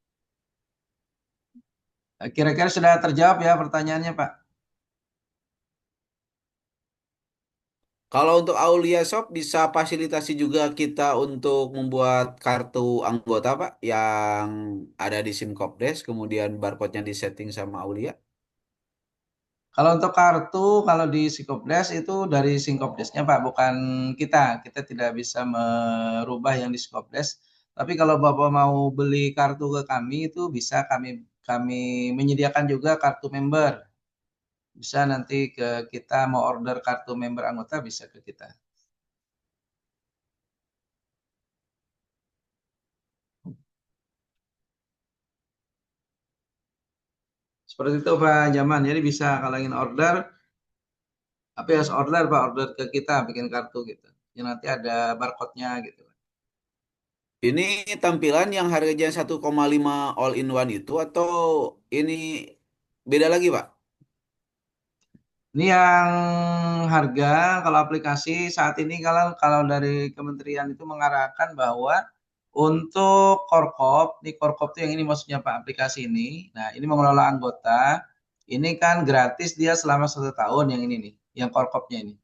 S1: Kira-kira sudah terjawab ya pertanyaannya Pak?
S2: Kalau untuk Aulia Shop bisa fasilitasi juga kita untuk membuat kartu anggota Pak yang ada di SIM Kopdes, kemudian barcode-nya disetting sama Aulia.
S1: Kalau untuk kartu, kalau di Sikopdes itu dari Sikopdesnya Pak, bukan kita. Kita tidak bisa merubah yang di Sikopdes. Tapi kalau Bapak mau beli kartu ke kami itu bisa kami menyediakan juga kartu member. Bisa nanti ke kita mau order kartu member anggota bisa ke kita. Seperti itu Pak Jaman. Jadi bisa kalau ingin order, tapi harus order Pak, order ke kita, bikin kartu gitu. Ya nanti ada barcode-nya gitu.
S2: Ini tampilan yang harganya 1,5 all in one itu atau ini beda lagi, Pak?
S1: Ini yang harga kalau aplikasi saat ini kalau kalau dari kementerian itu mengarahkan bahwa untuk Korkop, ini Korkop itu yang ini maksudnya Pak aplikasi ini. Nah, ini mengelola anggota. Ini kan gratis dia selama 1 tahun yang ini nih, yang Korkopnya ini.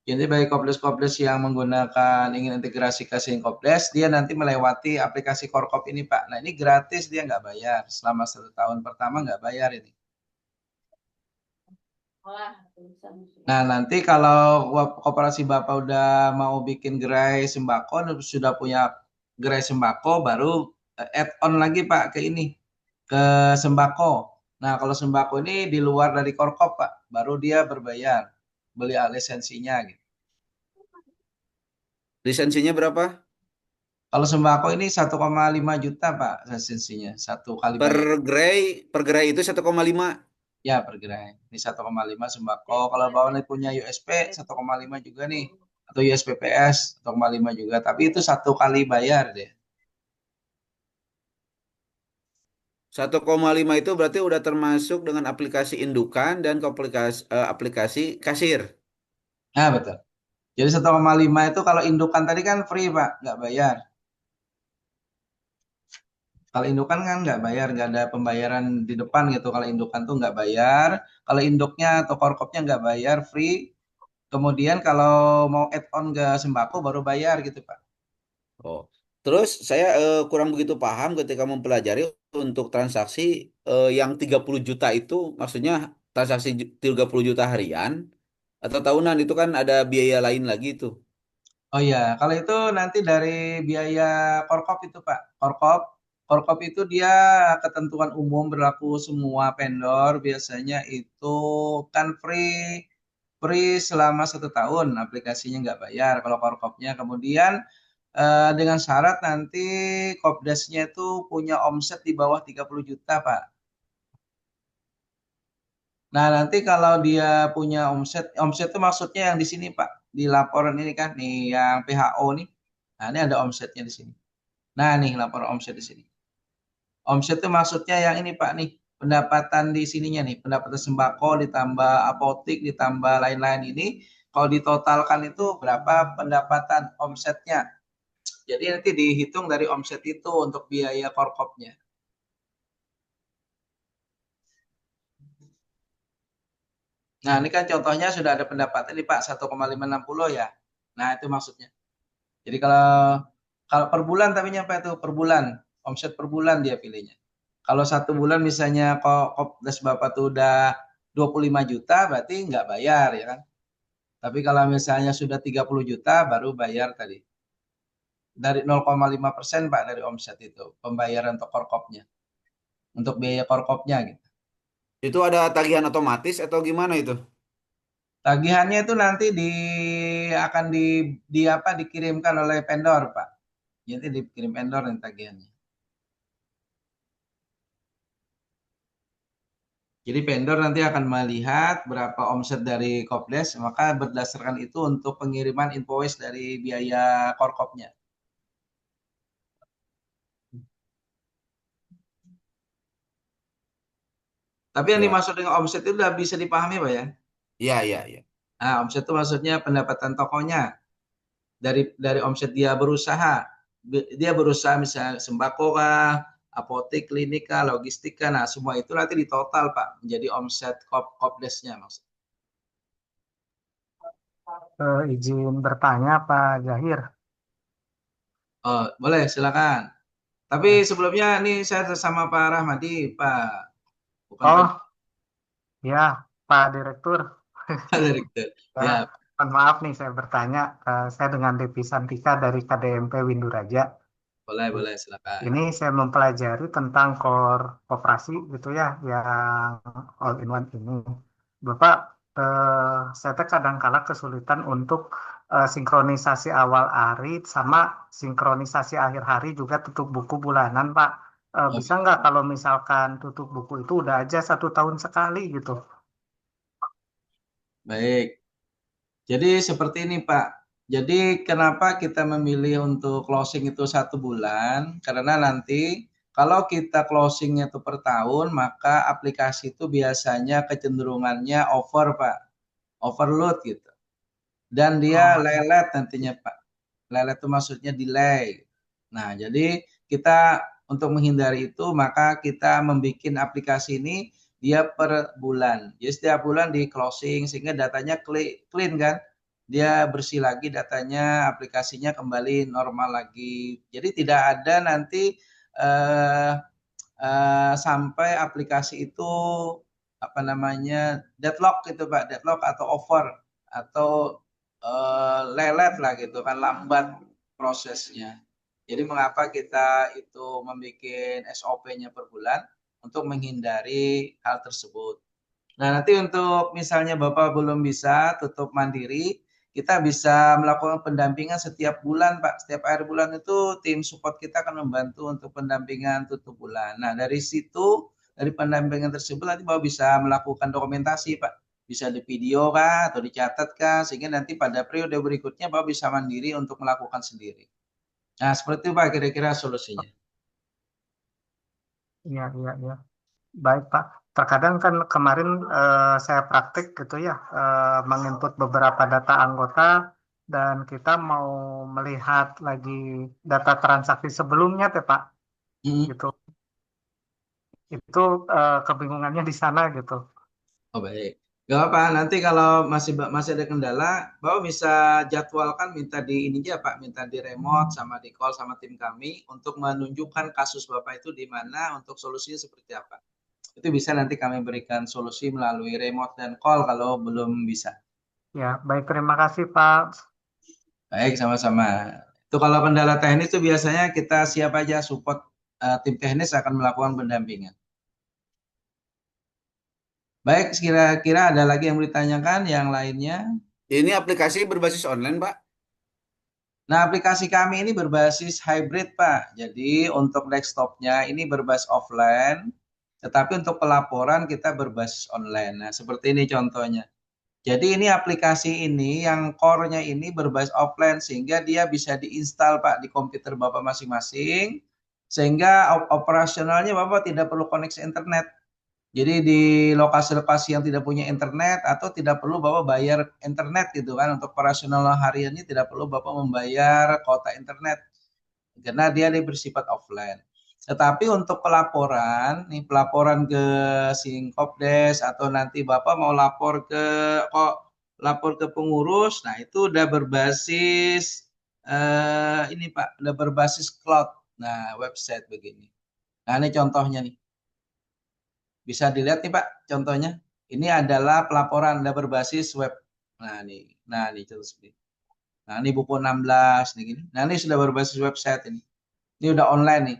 S1: Jadi bagi kopdes-kopdes yang menggunakan ingin integrasi ke Kopdes, dia nanti melewati aplikasi Korkop ini Pak. Nah, ini gratis dia nggak bayar selama 1 tahun pertama nggak bayar ini. Nah, nanti kalau koperasi Bapak udah mau bikin gerai sembako, sudah punya gerai sembako, baru add on lagi Pak ke ini, ke sembako. Nah, kalau sembako ini di luar dari Korkop Pak, baru dia berbayar, beli lisensinya gitu.
S2: Lisensinya berapa?
S1: Kalau sembako ini 1,5 juta Pak lisensinya, satu kali
S2: Per
S1: bayar.
S2: gerai, per gerai itu 1,5.
S1: Ya, per gerai. Ini 1,5 sembako. Kalau Bapak punya USP 1,5 juga nih. Atau USPPS 1,5 juga. Tapi itu satu kali bayar deh.
S2: 1,5 itu berarti udah termasuk dengan aplikasi indukan dan aplikasi kasir.
S1: Nah, betul. Jadi 1,5 itu kalau indukan tadi kan free Pak, nggak bayar. Kalau indukan kan nggak bayar, nggak ada pembayaran di depan gitu. Kalau indukan tuh nggak bayar. Kalau induknya atau korkopnya nggak bayar, free. Kemudian kalau mau add on ke sembako baru bayar gitu Pak.
S2: Oh. Terus saya kurang begitu paham ketika mempelajari untuk transaksi yang 30 juta itu maksudnya transaksi 30 juta harian atau tahunan itu kan ada biaya lain lagi itu.
S1: Oh iya, kalau itu nanti dari biaya korkop itu Pak. Korkop, korkop itu dia ketentuan umum berlaku semua vendor. Biasanya itu kan free, free selama 1 tahun. Aplikasinya nggak bayar kalau korkopnya. Kemudian dengan syarat nanti Kopdesnya itu punya omset di bawah 30 juta Pak. Nah, nanti kalau dia punya omset, omset itu maksudnya yang di sini Pak, di laporan ini kan, nih yang PHO nih. Nah, ini ada omsetnya di sini. Nah, nih laporan omset di sini. Omset itu maksudnya yang ini Pak nih, pendapatan di sininya nih, pendapatan sembako ditambah apotik ditambah lain-lain ini, kalau ditotalkan itu berapa pendapatan omsetnya. Jadi nanti dihitung dari omset itu untuk biaya korkopnya. Nah, ini kan contohnya sudah ada pendapatan nih Pak 1,560 ya. Nah, itu maksudnya. Jadi kalau kalau per bulan tapi nyampe itu per bulan, omset per bulan dia pilihnya. Kalau 1 bulan misalnya kok Kopdes Bapak tuh udah 25 juta berarti nggak bayar ya kan. Tapi kalau misalnya sudah 30 juta baru bayar tadi. Dari 0,5% Pak dari omset itu pembayaran untuk korkopnya. Untuk biaya korkopnya gitu.
S2: Itu ada tagihan otomatis atau gimana itu?
S1: Tagihannya itu nanti akan di apa dikirimkan oleh vendor Pak. Jadi dikirim vendor yang tagihannya. Jadi vendor nanti akan melihat berapa omset dari Kopdes, maka berdasarkan itu untuk pengiriman invoice dari biaya korkopnya. Tapi yang
S2: Ya.
S1: dimaksud dengan omset itu udah bisa dipahami Pak ya.
S2: Iya, iya, iya.
S1: Nah, omset itu maksudnya pendapatan tokonya dari omset dia berusaha. Dia berusaha misalnya sembako kah, apotek, klinik kah, logistik kah. Nah, semua itu nanti ditotal Pak menjadi omset Kopdesnya maksud.
S3: Izin bertanya Pak Zahir.
S1: Oh, boleh silakan. Tapi
S3: Eh,
S1: sebelumnya nih saya sama Pak Rahmadi, Pak, bukan Pak
S3: Oh ya Pak Direktur,
S1: Direktur.
S3: ya,
S1: Ya,
S3: mohon maaf nih saya bertanya. Saya dengan Devi Santika dari KDMP Winduraja.
S1: boleh silakan.
S3: Ini saya mempelajari tentang koperasi gitu ya, yang all in one ini. Bapak, saya tuh kadang-kala kesulitan untuk sinkronisasi awal hari sama sinkronisasi akhir hari juga tutup buku bulanan, Pak. Bisa nggak kalau misalkan tutup buku itu udah aja 1 tahun sekali gitu?
S1: Baik. Jadi seperti ini Pak. Jadi kenapa kita memilih untuk closing itu 1 bulan? Karena nanti kalau kita closingnya itu per tahun, maka aplikasi itu biasanya kecenderungannya over Pak, overload gitu. Dan dia
S3: Oh,
S1: lelet nantinya Pak. Lelet itu maksudnya delay. Nah, jadi kita untuk menghindari itu maka kita membuat aplikasi ini dia per bulan. Jadi setiap bulan di closing sehingga datanya clean kan. Dia bersih lagi datanya, aplikasinya kembali normal lagi. Jadi tidak ada nanti eh, sampai aplikasi itu apa namanya deadlock gitu Pak, deadlock atau over atau lelet lah gitu kan, lambat prosesnya. Jadi mengapa kita itu membuat SOP-nya per bulan untuk menghindari hal tersebut. Nah, nanti untuk misalnya Bapak belum bisa tutup mandiri, kita bisa melakukan pendampingan setiap bulan, Pak. Setiap akhir bulan itu tim support kita akan membantu untuk pendampingan tutup bulan. Nah, dari situ, dari pendampingan tersebut nanti Bapak bisa melakukan dokumentasi, Pak. Bisa di video kah atau dicatat kah, sehingga nanti pada periode berikutnya Bapak bisa mandiri untuk melakukan sendiri. Nah, seperti itu Pak kira-kira solusinya.
S3: iya, iya, iya. Baik, Pak. Terkadang kan kemarin saya praktik gitu ya, menginput beberapa data anggota dan kita mau melihat lagi data transaksi sebelumnya, teh, Pak.
S1: Hmm.
S3: Gitu. Itu kebingungannya di sana gitu.
S1: Oh baik. Gak apa, nanti kalau masih ada kendala, Bapak bisa jadwalkan minta di ini aja Pak, minta di remote sama di call sama tim kami untuk menunjukkan kasus Bapak itu di mana untuk solusinya seperti apa. Itu bisa nanti kami berikan solusi melalui remote dan call kalau belum bisa.
S3: Ya, baik. Terima kasih, Pak.
S1: Baik, sama-sama. Itu kalau kendala teknis itu biasanya kita siap aja support, tim teknis akan melakukan pendampingan. Baik, kira-kira ada lagi yang mau ditanyakan yang lainnya?
S2: Ini aplikasi berbasis online, Pak.
S1: Nah, aplikasi kami ini berbasis hybrid, Pak. Jadi untuk desktopnya ini berbasis offline, tetapi untuk pelaporan kita berbasis online. Nah, seperti ini contohnya. Jadi ini aplikasi ini yang core-nya ini berbasis offline sehingga dia bisa diinstal, Pak, di komputer Bapak masing-masing. Sehingga operasionalnya Bapak tidak perlu koneksi internet. Jadi di lokasi-lokasi yang tidak punya internet atau tidak perlu Bapak bayar internet gitu kan, untuk operasional hariannya tidak perlu Bapak membayar kuota internet karena dia bersifat offline. Tetapi untuk pelaporan, nih pelaporan ke Sinkopdes atau nanti Bapak mau lapor ke pengurus, nah itu udah berbasis ini Pak, udah berbasis cloud. Nah, website begini. Nah, ini contohnya nih. Bisa dilihat nih Pak, contohnya. Ini adalah pelaporan udah berbasis web. Nah nih contoh seperti ini. Nah ini buku 16 nih gini. Nah ini sudah berbasis website ini. Ini udah online nih.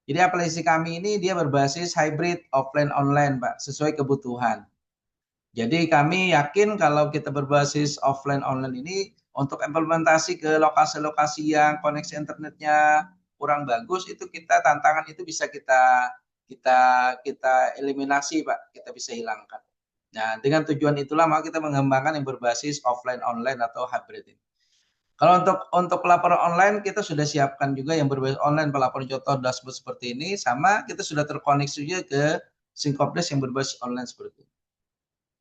S1: Jadi aplikasi kami ini dia berbasis hybrid offline online Pak, sesuai kebutuhan. Jadi kami yakin kalau kita berbasis offline online ini untuk implementasi ke lokasi-lokasi yang koneksi internetnya kurang bagus itu kita tantangan itu bisa kita kita eliminasi Pak, kita bisa hilangkan. Nah, dengan tujuan itulah maka kita mengembangkan yang berbasis offline online atau hybrid ini. Kalau untuk pelaporan online kita sudah siapkan juga yang berbasis online, pelaporan contoh dashboard seperti ini, sama kita sudah terkoneksi juga ke Syncopdes yang berbasis online seperti ini.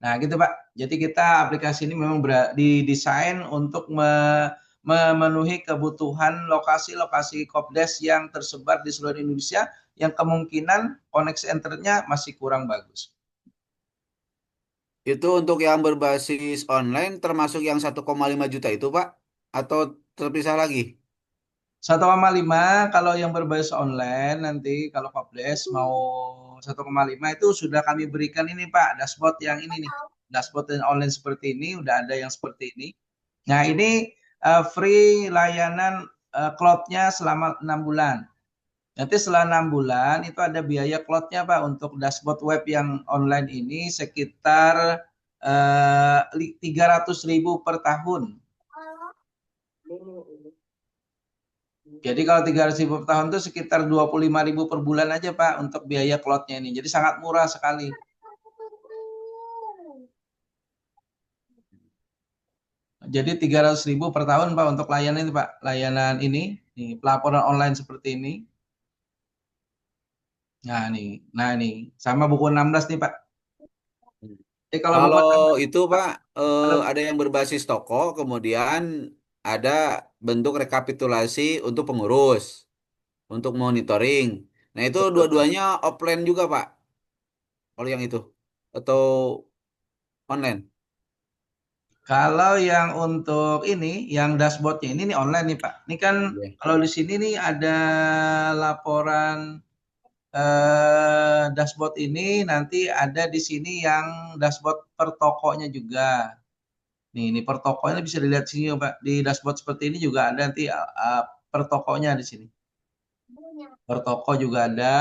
S1: Nah, gitu Pak. Jadi kita aplikasi ini memang didesain untuk memenuhi kebutuhan lokasi-lokasi Kopdes yang tersebar di seluruh Indonesia yang kemungkinan koneksi internetnya masih kurang bagus.
S2: Itu untuk yang berbasis online termasuk yang 1,5 juta itu, Pak? Atau terpisah lagi?
S1: 1,5 kalau yang berbasis online nanti kalau Kopdes mau 1,5 itu sudah kami berikan ini Pak, dashboard yang ini nih. Dashboard yang online seperti ini, udah ada yang seperti ini. Nah, ini free layanan cloud-nya selama 6 bulan. Nanti setelah 6 bulan itu ada biaya cloud-nya Pak untuk dashboard web yang online ini sekitar 300.000 per tahun. Jadi kalau 300.000 per tahun itu sekitar 25.000 per bulan aja Pak untuk biaya cloud-nya ini. Jadi sangat murah sekali. Jadi 300.000 per tahun Pak untuk layanan ini Pak. Layanan ini, nih, pelaporan online seperti ini. Nah nih, sama buku 16 nih Pak. Jadi kalau buku
S2: Kalau
S1: 16,
S2: itu Pak,
S1: kalau
S2: ada yang berbasis toko, kemudian ada bentuk rekapitulasi untuk pengurus, untuk monitoring. Nah itu
S1: betul.
S2: dua-duanya offline juga Pak, kalau yang itu, atau online?
S1: Kalau yang untuk ini, yang dashboardnya ini nih online nih Pak. Ini kan
S2: Iya.
S1: kalau di sini nih ada laporan dashboard ini nanti ada di sini yang dashboard per tokonya juga. Nih, ini per tokonya bisa dilihat sini Pak. Di dashboard seperti ini juga ada nanti per tokonya di sini. Per toko juga ada,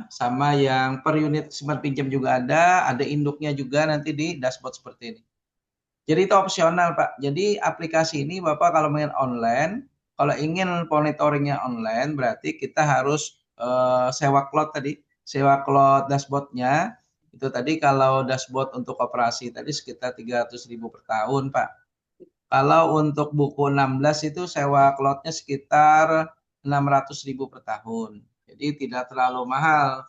S1: sama yang per unit simpan pinjam juga ada induknya juga nanti di dashboard seperti ini. Jadi itu opsional Pak. Jadi aplikasi ini Bapak kalau main online, kalau ingin monitoringnya online berarti kita harus sewa cloud tadi, sewa cloud dashboardnya. Itu tadi kalau dashboard untuk operasi tadi sekitar 300.000 per tahun Pak. Kalau untuk buku 16 itu sewa cloudnya sekitar 600.000 per tahun. Jadi tidak terlalu mahal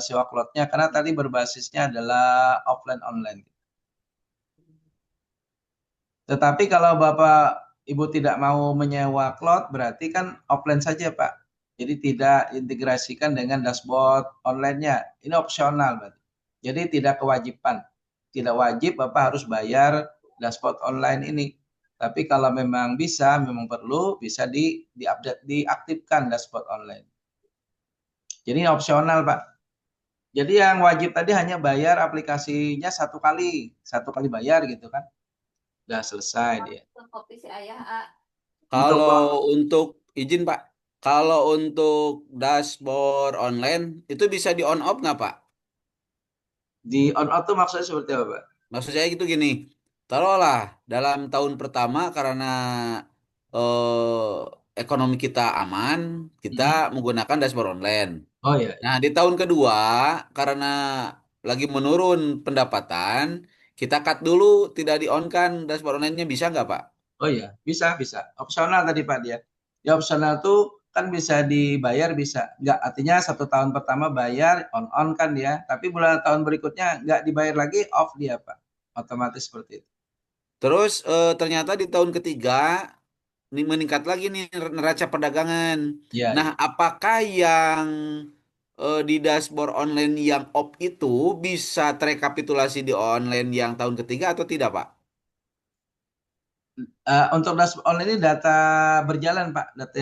S1: sewa cloudnya karena tadi berbasisnya adalah offline online. Tetapi kalau Bapak Ibu tidak mau menyewa cloud, berarti kan offline saja, Pak. Jadi tidak integrasikan dengan dashboard online-nya. Ini opsional, Pak. Jadi tidak kewajiban. Tidak wajib Bapak harus bayar dashboard online ini. Tapi kalau memang bisa, memang perlu, bisa di-update, diaktifkan dashboard online. Jadi ini opsional, Pak. Jadi yang wajib tadi hanya bayar aplikasinya satu kali bayar gitu kan. Udah selesai dia.
S4: Kopi si ayah, A.
S1: Untuk
S2: Kalau untuk izin Pak, kalau untuk dashboard online itu bisa di on off nggak Pak?
S1: di on out tuh maksudnya seperti apa, Pak?
S2: Maksud saya gitu gini, taruhlah dalam tahun pertama karena ekonomi kita aman, kita
S1: Hmm.
S2: menggunakan dashboard online.
S1: Oh iya,
S2: Nah, di tahun kedua karena lagi menurun pendapatan, kita cut dulu, tidak di on kan dashboard online-nya bisa nggak Pak?
S1: oh iya, bisa bisa. Opsional tadi Pak dia. Ya opsional tuh kan bisa dibayar bisa. Nggak, artinya 1 tahun pertama bayar on kan dia. Tapi bulan tahun berikutnya nggak dibayar lagi off dia Pak. Otomatis seperti itu.
S2: Terus ternyata di tahun ketiga ini meningkat lagi nih neraca perdagangan.
S1: Iya,
S2: Nah,
S1: iya.
S2: apakah yang di dashboard online yang off itu bisa terekapitulasi di online yang tahun ketiga atau tidak, Pak?
S1: Untuk dashboard online ini data berjalan Pak. Data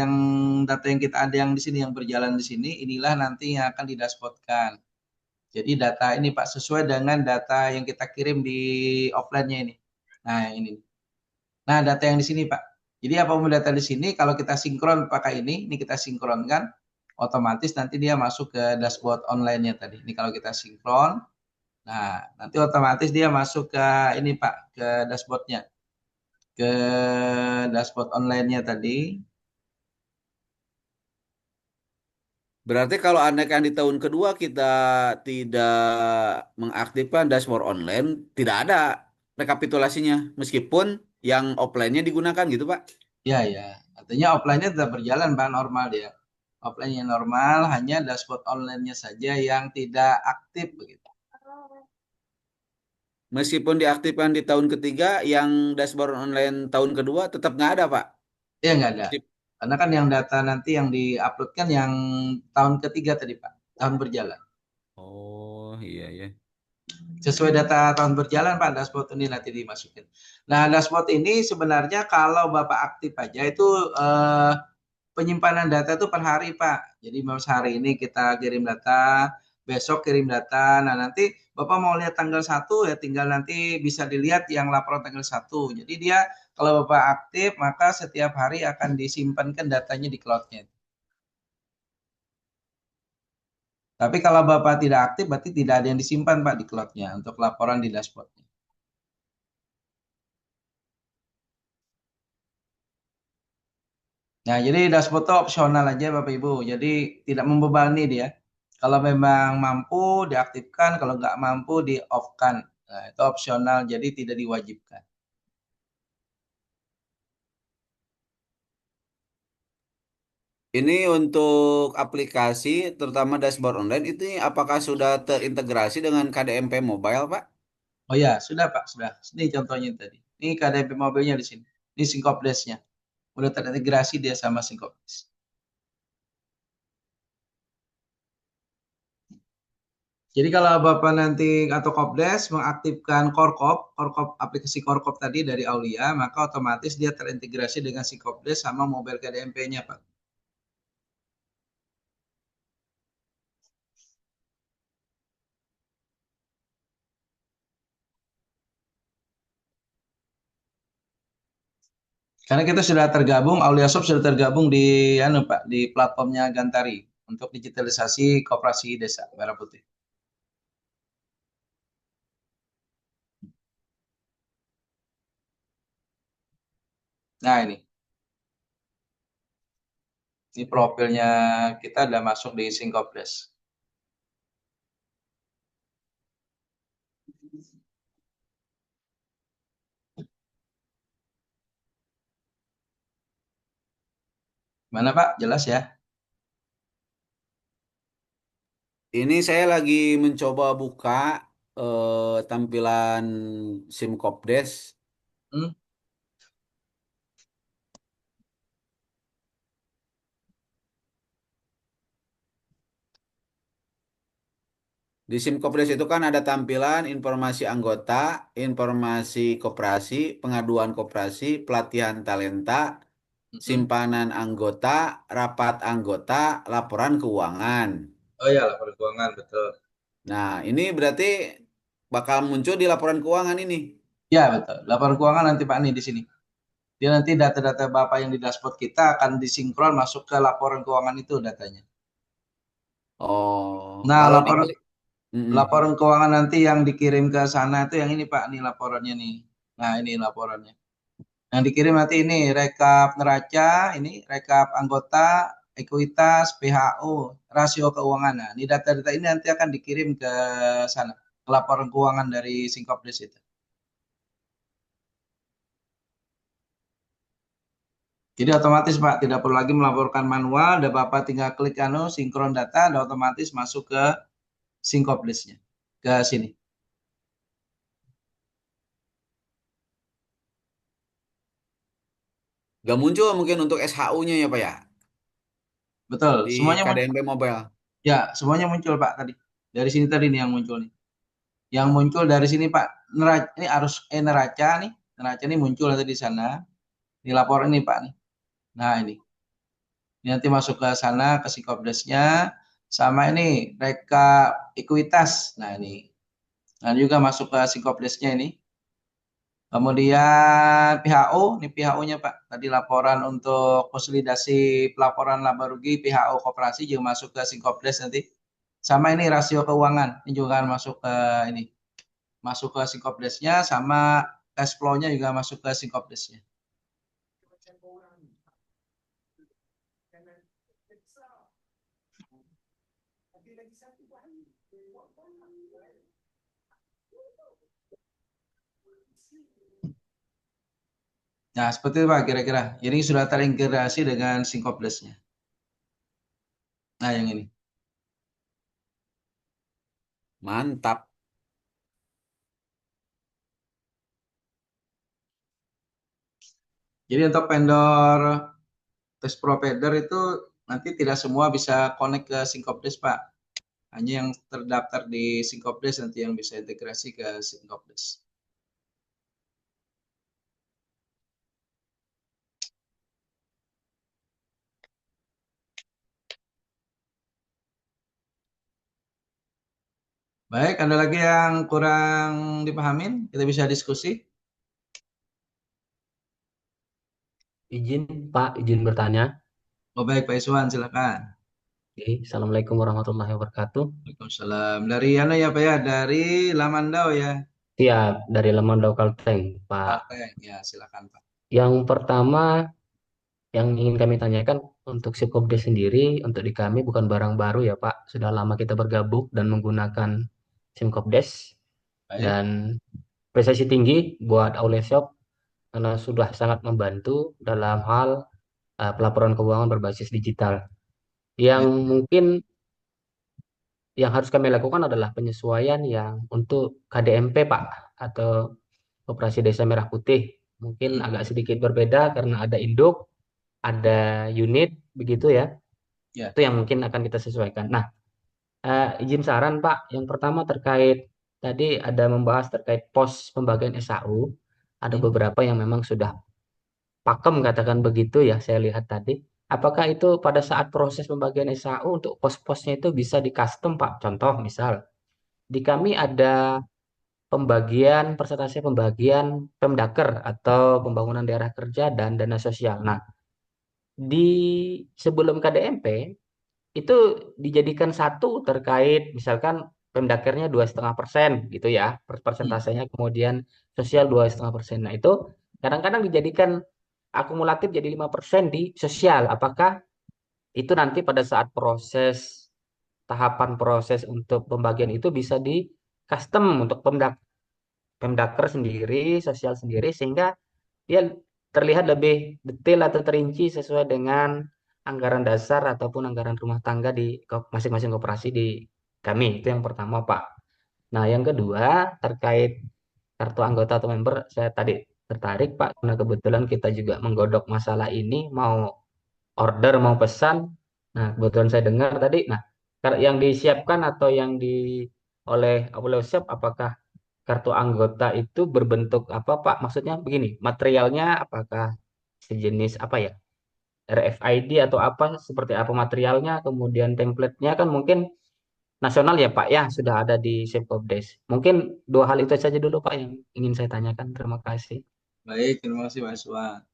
S1: yang kita ada yang di sini yang berjalan di sini inilah nanti yang akan didashboardkan. Jadi data ini Pak sesuai dengan data yang kita kirim di offline-nya ini. Nah, ini. Nah, data yang di sini, Pak. Jadi apapun data di sini, kalau kita sinkron pakai ini kita sinkronkan, otomatis nanti dia masuk ke dashboard online-nya tadi. Ini kalau kita sinkron, nah nanti otomatis dia masuk ke ini, Pak, ke dashboard-nya, ke dashboard online-nya tadi.
S2: Berarti kalau andaikan di tahun kedua kita tidak mengaktifkan dashboard online, tidak ada rekapitulasinya, meskipun yang offline-nya digunakan gitu, Pak.
S1: Ya, ya. Artinya offline-nya tetap berjalan, Pak, normal dia. Offline-nya normal, hanya dashboard online-nya saja yang tidak aktif begitu.
S2: Meskipun diaktifkan di tahun ketiga, yang dashboard online tahun kedua tetap nggak ada, Pak.
S1: Ya, nggak ada. Karena kan yang data nanti yang diupload kan yang tahun ketiga tadi, Pak. Tahun berjalan.
S2: Oh, iya, iya.
S1: Sesuai data tahun berjalan, Pak, dashboard ini nanti dimasukin. Nah, dashboard ini sebenarnya kalau Bapak aktif aja itu penyimpanan data itu per hari, Pak. Jadi memang sehari ini kita kirim data, besok kirim data. Nah, nanti Bapak mau lihat tanggal 1 ya tinggal nanti bisa dilihat yang laporan tanggal 1. Jadi dia kalau Bapak aktif maka setiap hari akan disimpankan datanya di cloud-nya. Tapi kalau Bapak tidak aktif berarti tidak ada yang disimpan Pak di cloud-nya untuk laporan di dashboard-nya. Nah, jadi dashboard itu opsional aja Bapak Ibu. Jadi tidak membebani dia. Kalau memang mampu diaktifkan, kalau nggak mampu di off-kan. Nah, itu opsional, jadi tidak diwajibkan.
S2: Ini untuk aplikasi, terutama dashboard online, itu apakah sudah terintegrasi dengan KDMP Mobile, Pak?
S1: Oh ya, sudah Pak, sudah. Ini contohnya tadi. Ini KDP mobilnya di sini. Ini Syncopdesk-nya. Udah terintegrasi dia sama Syncopdesk. Jadi kalau Bapak nanti atau Kopdes mengaktifkan Korkop aplikasi Korkop tadi dari Aulia, maka otomatis dia terintegrasi dengan si Kopdes sama mobile KDMP-nya, Pak. Karena kita sudah tergabung, Aulia Shop sudah tergabung di Pak, di platformnya Gantari untuk digitalisasi koperasi desa Merah Putih. Nah, ini profilnya kita udah masuk di Syncopdesk. Mana Pak? Jelas ya?
S2: Ini saya lagi mencoba buka tampilan SIM Kopdes.
S1: Hmm?
S2: Di SIM Kopdes itu kan ada tampilan informasi anggota, informasi koperasi, pengaduan koperasi, pelatihan talenta,
S1: Hmm.
S2: simpanan anggota, rapat anggota, laporan keuangan.
S1: Oh ya, laporan keuangan betul.
S2: Nah, ini berarti bakal muncul di laporan keuangan ini.
S1: Ya, betul. Laporan keuangan nanti Pak nih di sini. Dia nanti data-data Bapak yang di dashboard kita akan disinkron masuk ke laporan keuangan itu datanya.
S2: Oh,
S1: Nah,
S2: kalau
S1: laporan
S2: diklik. Mm-mm.
S1: laporan keuangan nanti yang dikirim ke sana itu yang ini Pak, nih laporannya nih. Nah, ini laporannya. Yang dikirim nanti ini rekap neraca, ini rekap anggota, ekuitas, PHU, rasio keuangan. Nah, ini data-data ini nanti akan dikirim ke sana, ke laporan keuangan dari Syncopdesk itu. Jadi otomatis Pak, tidak perlu lagi melaporkan manual, ada Bapak tinggal klik sinkron data, dan otomatis masuk ke Syncopdesk-nya, ke sini.
S2: Gak muncul mungkin untuk SHU-nya ya, Pak ya?
S1: Betul,
S2: Di
S1: semuanya muncul.
S2: KDMP Mobile.
S1: Ya, semuanya muncul Pak tadi. Dari sini tadi nih yang muncul nih. Yang muncul dari sini Pak, neraca ini arus neraca nih. Neraca ini muncul nanti di sana. Di laporan ini Pak nih. Nah, ini nanti masuk ke sana ke Syncopdesk-nya sama ini rekap ekuitas. Nah, ini. Nah, juga masuk ke Syncopdesk-nya ini. Kemudian PHO, ini PHO-nya Pak. Tadi laporan untuk konsolidasi pelaporan laba rugi PHO koperasi juga masuk ke Syncopdesk nanti. Sama ini rasio keuangan, ini juga akan masuk ke ini. Masuk ke Syncopdesk-nya sama cash flow-nya juga masuk ke Syncopdesk-nya. Nah, seperti itu Pak kira-kira. Jadi sudah terintegrasi dengan Syncopdesk-nya. Nah, yang ini.
S2: Mantap.
S1: Jadi untuk vendor test provider itu nanti tidak semua bisa connect ke Syncopdesk Pak. Hanya yang terdaftar di Syncopdesk nanti yang bisa integrasi ke Syncopdesk. Baik, ada lagi yang kurang dipahamin? Kita bisa diskusi.
S4: Izin Pak, izin bertanya.
S1: Oh, baik Pak Iswan, silakan.
S4: Oke, Assalamualaikum warahmatullahi wabarakatuh.
S1: Waalaikumsalam. Dari Yana ya Pak ya, dari Lamandau ya.
S4: Siap, dari Lemandau Kalteng, Pak.
S1: Kalteng, ya silakan Pak.
S4: Yang pertama, Yang ingin kami tanyakan untuk Sipkobdes sendiri, untuk di kami bukan barang baru ya Pak. Sudah lama kita bergabung dan menggunakan Simkobdes
S1: Baik.
S4: dan prestasi tinggi buat Aulia Shop karena sudah sangat membantu dalam hal pelaporan keuangan berbasis digital. Yang
S1: Baik.
S4: mungkin yang harus kami lakukan adalah penyesuaian yang untuk KDMP Pak atau Koperasi Desa Merah Putih. Mungkin
S1: Hmm.
S4: agak sedikit berbeda karena ada induk, ada unit begitu ya.
S1: Ya.
S4: Itu yang mungkin akan kita sesuaikan. Nah, izin saran Pak, yang pertama terkait tadi ada membahas terkait pos pembagian SAU. Ada
S1: Hmm.
S4: beberapa yang memang sudah pakem katakan begitu ya, saya lihat tadi. Apakah itu pada saat proses pembagian SAU untuk pos-posnya itu bisa di custom Pak? Contoh misal, di kami ada pembagian persentase pembagian Pemdaker atau pembangunan daerah kerja dan dana sosial. Nah, di sebelum KDMP itu dijadikan satu terkait misalkan Pemdakernya 2,5% gitu ya
S1: Hmm.
S4: persentasenya, kemudian sosial 2,5%. Nah itu kadang-kadang dijadikan akumulatif jadi 5% di sosial. Apakah itu nanti pada saat tahapan proses untuk pembagian itu bisa di custom untuk Pemdaker sendiri, sosial sendiri, sehingga dia terlihat lebih detail atau terinci sesuai dengan anggaran dasar ataupun anggaran rumah tangga di masing-masing koperasi di kami. Itu yang pertama, Pak. Nah, yang kedua terkait kartu anggota atau member, saya tadi tertarik, Pak, karena kebetulan kita juga menggodok masalah ini, mau order, mau pesan. Nah, kebetulan saya dengar tadi, nah, yang disiapkan atau yang oleh Shop, apakah kartu anggota itu berbentuk apa, Pak? Maksudnya begini, materialnya apakah sejenis apa ya? RFID atau apa, seperti apa materialnya, kemudian template-nya kan mungkin nasional ya, Pak, ya, sudah ada di Shopdes. Mungkin dua hal itu saja dulu, Pak, yang ingin saya tanyakan. Terima kasih.
S1: Baik, terima kasih Mas Wan.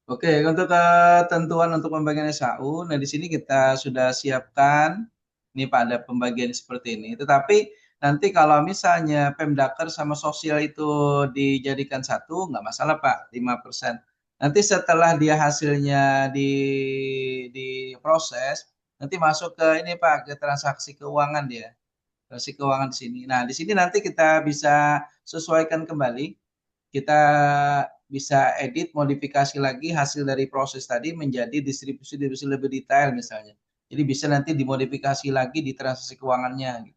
S1: Oke, untuk ketentuan untuk pembagian SAU, nah di sini kita sudah siapkan, ini Pak ada pembagian seperti ini. Tetapi nanti kalau misalnya Pemdaker sama sosial itu dijadikan satu, nggak masalah Pak, 5%. Nanti setelah dia hasilnya diproses, nanti masuk ke ini Pak, ke transaksi keuangan dia. Transaksi keuangan di sini. Nah, di sini nanti kita bisa sesuaikan kembali, kita bisa edit, modifikasi lagi hasil dari proses tadi menjadi distribusi-distribusi lebih detail misalnya. Jadi bisa nanti dimodifikasi lagi di transaksi keuangannya.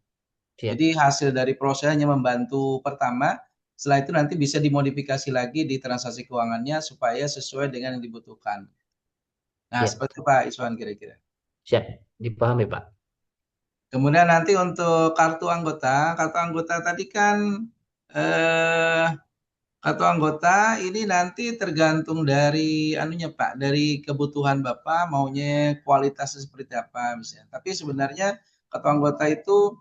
S4: Siap,
S1: Jadi hasil dari proses hanya membantu pertama, setelah itu nanti bisa dimodifikasi lagi di transaksi keuangannya supaya sesuai dengan yang dibutuhkan. Nah,
S4: siap,
S1: seperti itu Pak Iswan kira-kira.
S4: siap. Dipahami, Pak.
S1: Kemudian nanti untuk kartu anggota tadi kan eh, kartu anggota ini nanti tergantung dari anunya Pak, dari kebutuhan Bapak maunya kualitasnya seperti apa misalnya. Tapi sebenarnya kartu anggota itu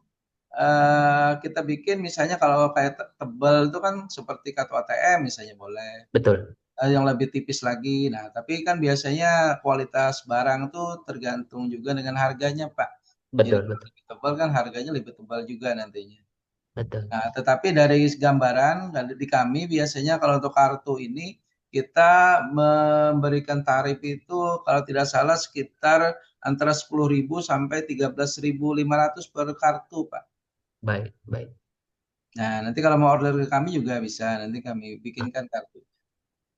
S1: kita bikin misalnya kalau kayak tebal itu kan seperti kartu ATM misalnya boleh.
S4: Betul,
S1: Yang lebih tipis lagi. Nah, tapi kan biasanya kualitas barang tuh tergantung juga dengan harganya Pak. Jadi
S4: betul,
S1: kalau
S4: betul,
S1: lebih tebal kan harganya lebih tebal juga nantinya.
S4: betul.
S1: Nah, tetapi dari gambaran di kami biasanya kalau untuk kartu ini kita memberikan tarif itu kalau tidak salah sekitar antara 10.000 sampai 13.500 per kartu, Pak.
S4: Baik, baik.
S1: Nah, nanti kalau mau order ke kami juga bisa, nanti kami bikinkan kartu.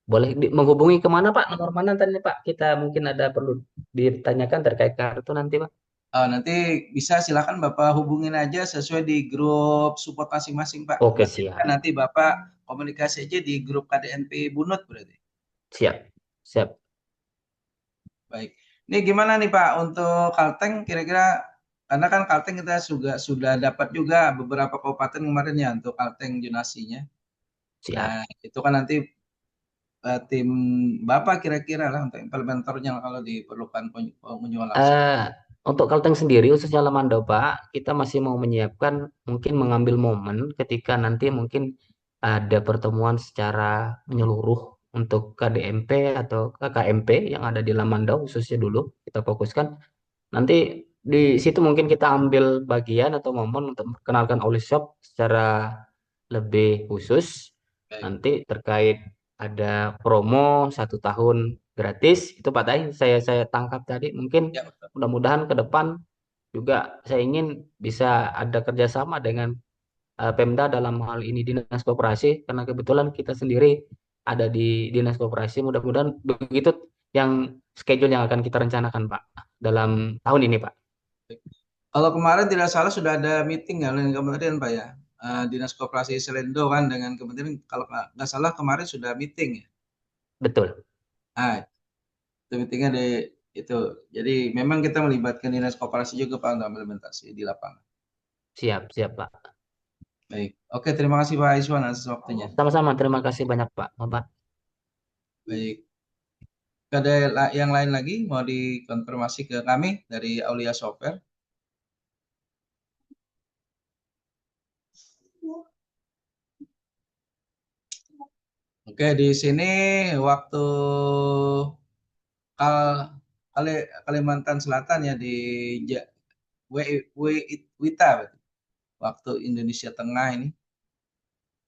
S4: Boleh menghubungi kemana Pak? Nomor mana tadi Pak? Kita mungkin ada perlu ditanyakan terkait kartu nanti Pak.
S1: Nanti bisa silakan Bapak hubungin aja sesuai di grup support masing-masing, Pak.
S4: Oke,
S1: Berarti kan
S4: siap.
S1: nanti Bapak komunikasi aja di grup KDNP Bunut berarti.
S4: Siap. Siap.
S1: Baik. Ini gimana nih Pak untuk Kalteng kira-kira karena kan Kalteng kita sudah dapat juga beberapa kabupaten kemarin ya untuk Kalteng jonasinya.
S4: Siap.
S1: Nah, itu kan nanti tim Bapak kira-kira lah untuk implementornya kalau diperlukan pengunjung langsung.
S4: Eh, untuk Kalteng sendiri khususnya Lemando Pak, kita masih mau menyiapkan mungkin mengambil momen ketika nanti mungkin ada pertemuan secara menyeluruh untuk KDMP atau KKMP yang ada di Lamandau khususnya dulu kita fokuskan. Nanti di situ mungkin kita ambil bagian atau momen untuk memperkenalkan Oli Shop secara lebih khusus
S1: Baik.
S4: nanti terkait. ada promo 1 tahun gratis. Itu Pak Tai saya tangkap tadi. Mungkin
S1: Ya, betul.
S4: mudah-mudahan ke depan juga saya ingin bisa ada kerjasama dengan Pemda dalam hal ini Dinas Koperasi, karena kebetulan kita sendiri ada di Dinas Koperasi. Mudah-mudahan begitu yang schedule yang akan kita rencanakan Pak dalam tahun ini Pak.
S1: Kalau kemarin tidak salah sudah ada meeting ya dengan kementerian Pak ya. Dinas Koperasi Selendo kan dengan kementerian, kalau nggak salah kemarin sudah meeting ya.
S4: Betul.
S1: Ah, itu meetingnya di itu. Jadi memang kita melibatkan Dinas Koperasi juga Pak untuk implementasi di lapangan.
S4: Siap, siap Pak.
S1: Baik. Oke, terima kasih Pak Iswan atas waktunya.
S4: Sama-sama, terima kasih banyak Pak. Bapak.
S1: Baik. Ada yang lain lagi mau dikonfirmasi ke kami dari Aulia Software? Oke, di sini waktu Kal- Kalimantan Selatan ya di Wita, waktu Indonesia Tengah ini.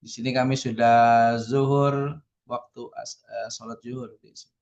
S1: Di sini kami sudah zuhur, waktu sholat zuhur di sini.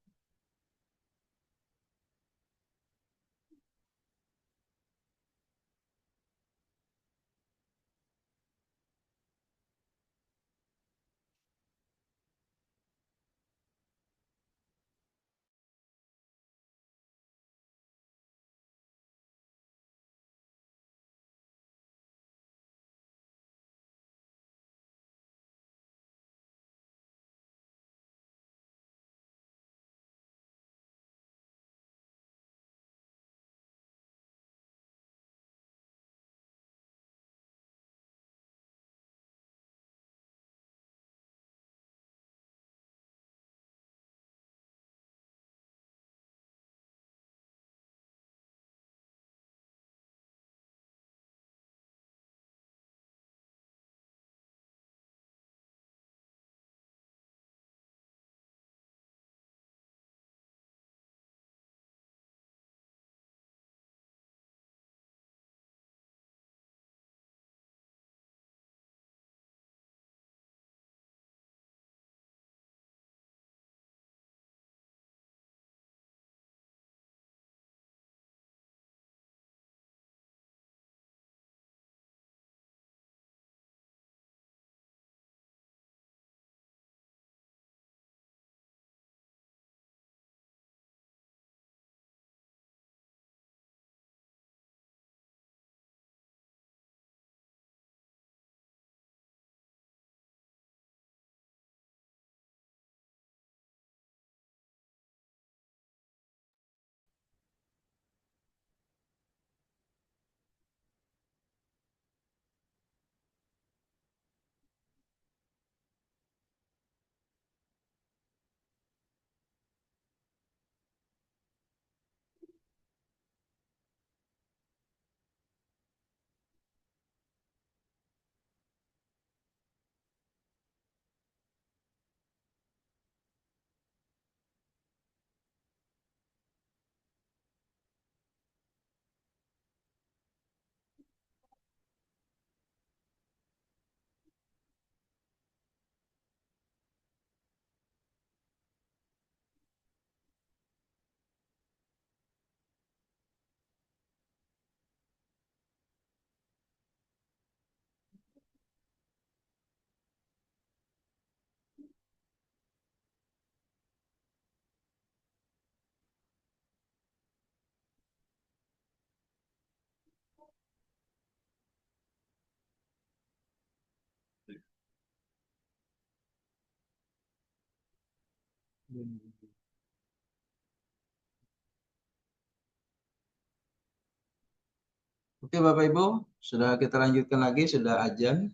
S1: Oke Bapak Ibu, sudah kita lanjutkan lagi, sudah ajan.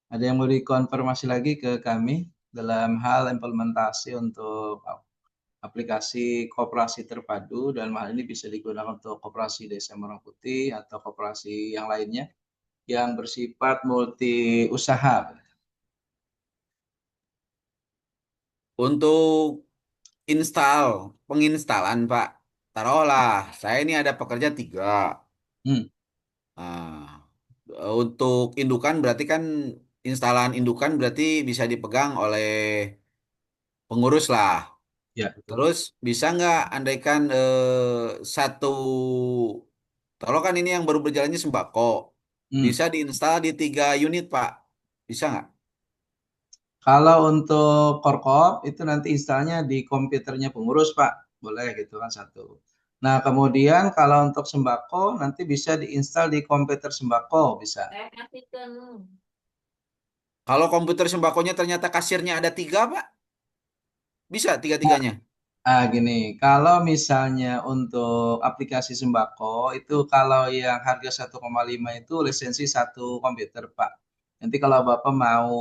S1: Ada yang mau dikonfirmasi lagi ke kami dalam hal implementasi untuk aplikasi koperasi terpadu, dan hal ini bisa digunakan untuk koperasi Desa Merah Putih atau koperasi yang lainnya yang bersifat multi usaha.
S2: Untuk penginstalan Pak, taruhlah saya ini ada pekerja 3.
S1: Hmm.
S2: Nah, untuk indukan berarti kan instalan indukan berarti bisa dipegang oleh pengurus lah.
S1: Ya, betul.
S2: Terus bisa nggak andaikan satu, kalau kan ini yang baru berjalannya sembako,
S1: Hmm.
S2: bisa diinstal di 3 unit Pak, bisa nggak?
S1: Kalau untuk korkop itu nanti instalnya di komputernya pengurus, Pak. Boleh gitu kan satu. Nah, kemudian kalau untuk sembako nanti bisa diinstal di komputer sembako bisa.
S2: Kalau komputer sembakonya ternyata kasirnya ada 3 Pak, bisa tiga-tiganya.
S1: Gini, kalau misalnya untuk aplikasi sembako itu kalau yang harga 1,5 itu lisensi satu komputer, Pak. Nanti kalau Bapak mau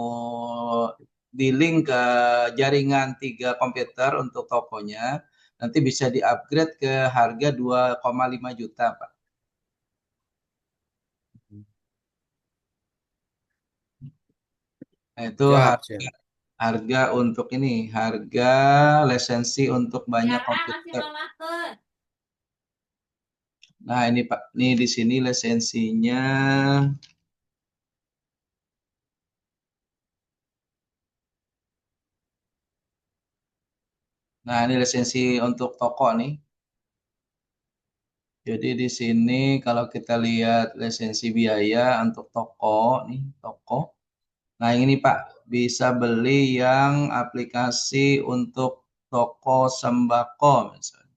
S1: di link ke jaringan 3 komputer untuk tokonya, nanti bisa di-upgrade ke harga 2,5 juta, Pak. Nah, itu
S2: Siap,
S1: harga,
S2: siap.
S1: harga untuk ini, harga lisensi untuk banyak komputer. Nah, ini Pak, ini di sini lisensinya. Nah, ini lisensi untuk toko nih. Jadi di sini kalau kita lihat lisensi biaya untuk toko nih, toko. Nah, ini Pak, bisa beli yang aplikasi untuk toko sembako misalnya.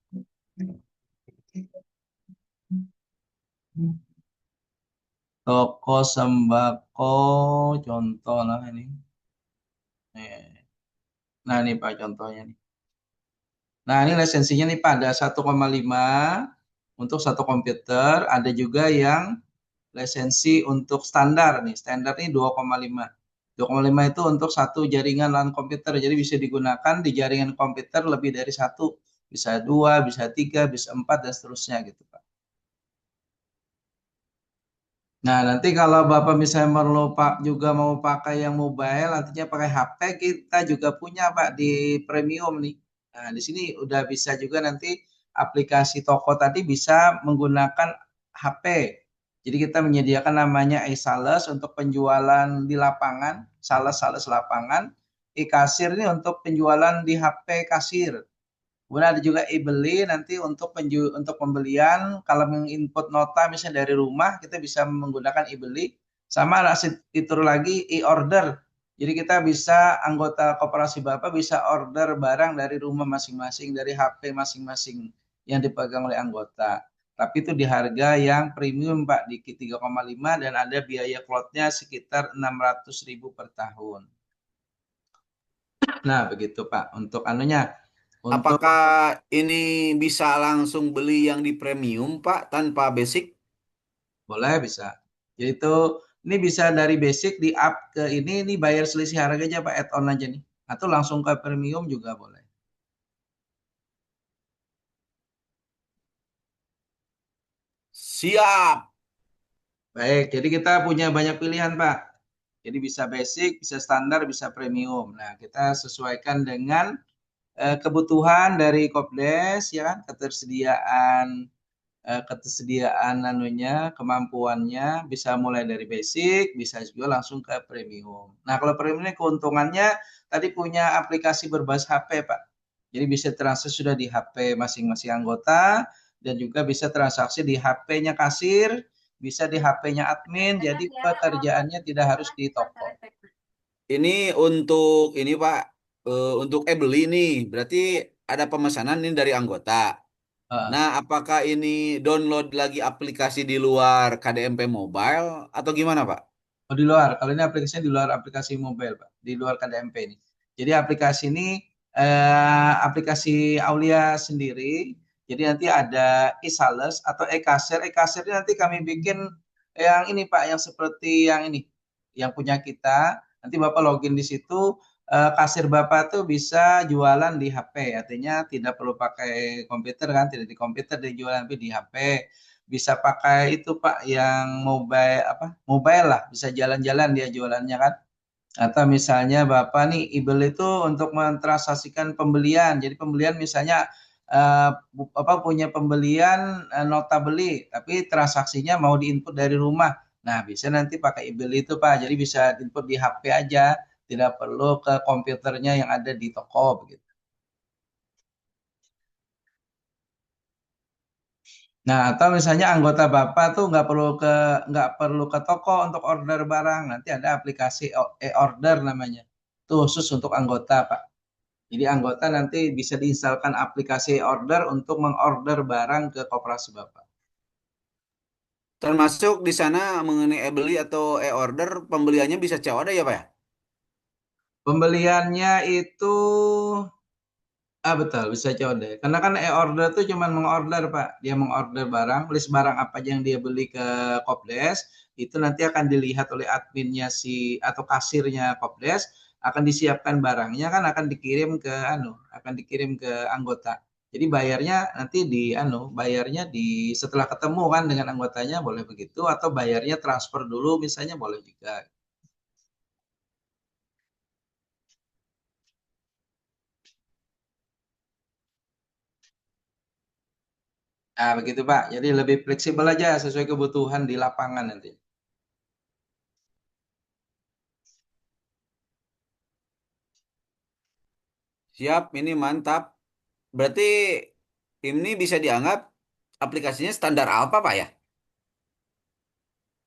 S1: Toko sembako contoh lah ini. Nah, ini Pak contohnya nih. Nah, ini lisensinya nih Pak ada 1,5 untuk satu komputer, ada juga yang lisensi untuk standar nih. Standar ini 2,5. 2,5 itu untuk satu jaringan LAN komputer. Jadi bisa digunakan di jaringan komputer lebih dari satu. Bisa dua, bisa tiga, bisa empat, dan seterusnya gitu Pak. Nah, nanti kalau Bapak misalnya perlu Pak juga mau pakai yang mobile, artinya pakai HP, kita juga punya Pak di premium nih. Nah, di sini udah bisa juga nanti aplikasi toko tadi bisa menggunakan HP. Jadi kita menyediakan namanya e-sales untuk penjualan di lapangan, sales-sales lapangan. E-kasir ini untuk penjualan di HP kasir. Kemudian ada juga e-beli nanti untuk pembelian kalau menginput nota misalnya dari rumah kita bisa menggunakan e-beli, sama ada fitur lagi e-order. Jadi kita bisa anggota koperasi Bapak bisa order barang dari rumah masing-masing, dari HP masing-masing yang dipegang oleh anggota. Tapi itu di harga yang premium Pak di 3,5 dan ada biaya cloudnya sekitar 600.000 per tahun. Nah, begitu Pak untuk anunya. Untuk
S2: Apakah ini bisa langsung beli yang di premium Pak tanpa basic?
S1: boleh bisa. Jadi itu ini bisa dari basic di up ke ini bayar selisih harga aja Pak, add-on aja nih. Atau langsung ke premium juga boleh.
S2: Siap.
S1: Baik, jadi kita punya banyak pilihan Pak. Jadi bisa basic, bisa standar, bisa premium. Nah, kita sesuaikan dengan kebutuhan dari Kopdes ya kan, ketersediaan anunya, kemampuannya bisa mulai dari basic, bisa juga langsung ke premium. Nah, kalau premium ini keuntungannya tadi punya aplikasi berbasis HP, Pak. Jadi bisa transaksi sudah di HP masing-masing anggota dan juga bisa transaksi di HP-nya kasir, bisa di HP-nya admin, jadi pekerjaannya tidak harus di toko.
S2: Ini untuk ini Pak, untuk beli nih, berarti ada pemesanan ini dari anggota.
S1: Uh,
S2: Nah, apakah ini download lagi aplikasi di luar KDMP Mobile atau gimana Pak?
S1: Oh, di luar. Kalau ini aplikasinya di luar aplikasi mobile, Pak. Di luar KDMP ini. Jadi aplikasi ini aplikasi Aulia sendiri. Jadi nanti ada e-sales atau e-kasir. E-kasir ini nanti kami bikin yang ini, Pak, yang seperti yang ini, yang punya kita. Nanti Bapak login di situ, kasir Bapak tuh bisa jualan di HP. Artinya tidak perlu pakai komputer kan, tidak di komputer, dia jualan tapi di HP. Bisa pakai itu Pak yang mobile lah, bisa jalan-jalan dia jualannya kan. Atau misalnya Bapak nih e-beli itu untuk mentransaksikan pembelian. Jadi pembelian misalnya punya pembelian nota beli, tapi transaksinya mau diinput dari rumah. Nah, bisa nanti pakai e-beli itu Pak. Jadi bisa input di HP aja, tidak perlu ke komputernya yang ada di toko begitu. Nah, atau misalnya anggota Bapak tuh nggak perlu ke toko untuk order barang. Nanti ada aplikasi e-order namanya. Itu khusus untuk anggota, Pak. Jadi anggota nanti bisa diinstalkan aplikasi e-order untuk mengorder barang ke koperasi Bapak.
S2: Termasuk di sana mengenai e-beli atau e-order, pembeliannya bisa COD ya Pak ya?
S1: Pembeliannya itu betul bisa COD. Karena kan e-order tuh cuma mengorder Pak. Dia mengorder barang, list barang apa aja yang dia beli ke Kopdes, itu nanti akan dilihat oleh adminnya atau kasirnya Kopdes, akan disiapkan barangnya kan akan dikirim ke akan dikirim ke anggota. Jadi bayarnya nanti bayarnya setelah ketemu kan dengan anggotanya boleh begitu atau bayarnya transfer dulu misalnya boleh juga. Nah, begitu Pak. Jadi lebih fleksibel aja sesuai kebutuhan di lapangan nanti.
S2: Siap, ini mantap. Berarti ini bisa dianggap aplikasinya standar apa Pak ya?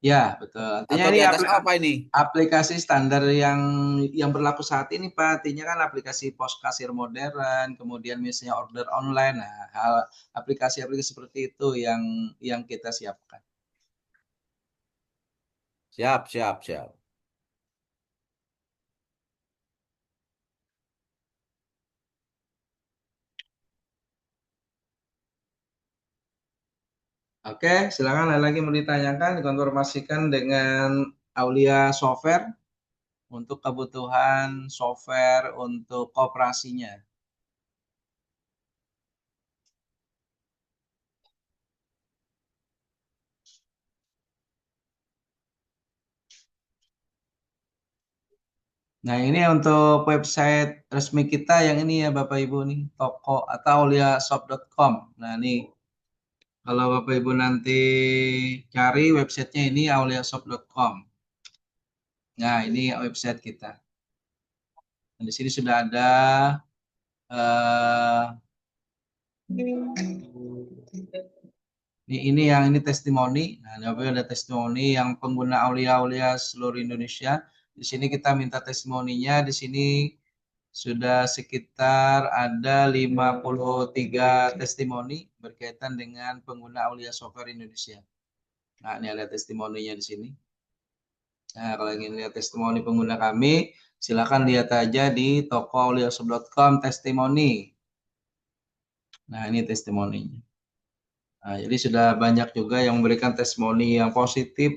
S1: Ya, betul. Artinya
S2: Atau
S1: ini
S2: di atas apa ini?
S1: aplikasi standar yang berlaku saat ini, Pak. Artinya kan aplikasi pos kasir modern, kemudian misalnya order online. Nah, aplikasi-aplikasi seperti itu yang kita siapkan.
S2: Siap, siap, siap.
S1: Oke, silakan ada lagi mau ditanyakan, dikonfirmasikan dengan Aulia Software untuk kebutuhan software untuk kooperasinya. Nah, ini untuk website resmi kita yang ini ya Bapak Ibu nih, toko atau auliashop.com. Nah, ini kalau Bapak Ibu nanti cari websitenya ini auliashop.com. Nah, ini website kita. Nah, di sini sudah ada eh, ini testimoni. Nah, Bapak Ibu ada testimoni yang pengguna Aulia seluruh Indonesia. Di sini kita minta testimoninya. Di sini sudah sekitar ada 53 testimoni berkaitan dengan pengguna Aulia Software Indonesia. Nah, ini ada testimoninya di sini. Nah, kalau ingin lihat testimoni pengguna kami, silakan lihat aja di toko auliashop.com testimoni. Nah, ini testimoninya. Nah, jadi sudah banyak juga yang memberikan testimoni yang positif,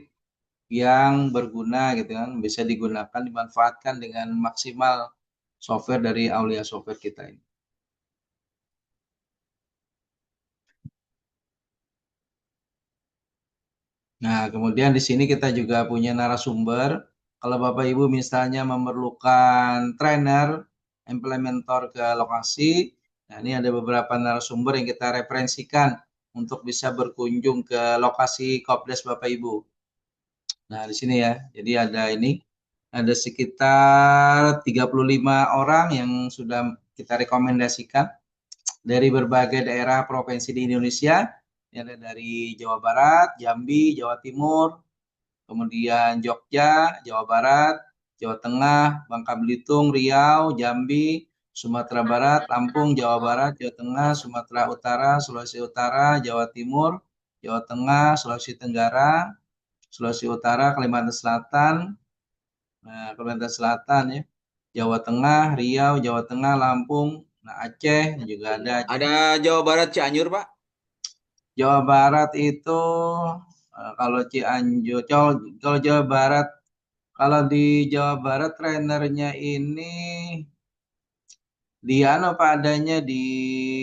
S1: yang berguna gitu kan, bisa digunakan, dimanfaatkan dengan maksimal software dari Aulia Software kita ini. Nah, kemudian di sini kita juga punya narasumber. Kalau Bapak Ibu misalnya memerlukan trainer, implementor ke lokasi, nah ini ada beberapa narasumber yang kita referensikan untuk bisa berkunjung ke lokasi Kopdes Bapak Ibu. Nah, di sini ya. Jadi ada sekitar 35 orang yang sudah kita rekomendasikan dari berbagai daerah provinsi di Indonesia. Ini ada dari Jawa Barat, Jambi, Jawa Timur, kemudian Jogja, Jawa Barat, Jawa Tengah, Bangka Belitung, Riau, Jambi, Sumatera Barat, Lampung, Jawa Barat, Jawa Tengah, Sumatera Utara, Sulawesi Utara, Jawa Timur, Jawa Tengah, Sulawesi Tenggara, Sulawesi Utara, Kalimantan Selatan, nah, Kalimantan Selatan ya, Jawa Tengah, Riau, Jawa Tengah, Lampung, nah Aceh juga ada.
S2: Ada Jawa Barat Cianjur Pak?
S1: Jawa Barat itu kalau Cianjur, kalau Jawa Barat, kalau di Jawa Barat trainernya ini di Pak adanya di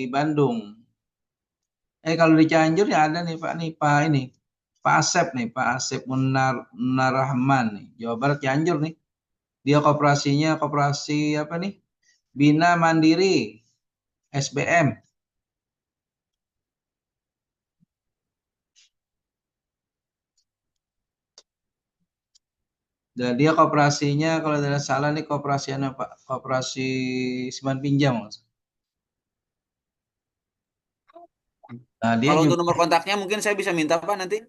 S1: Bandung. Kalau di Cianjur ya ada nih Pak Pak Asep nih, Pak Asep Munarrahman nih, Jawa Barat Cianjur nih. Dia koperasi apa nih? Bina Mandiri SBM. Dan dia kooperasinya kalau tidak salah nih kooperasi apa Pak? Kooperasi simpan pinjam, Mas. Nah, dia
S2: Kalau untuk
S1: juga
S2: nomor kontaknya mungkin saya bisa minta Pak nanti.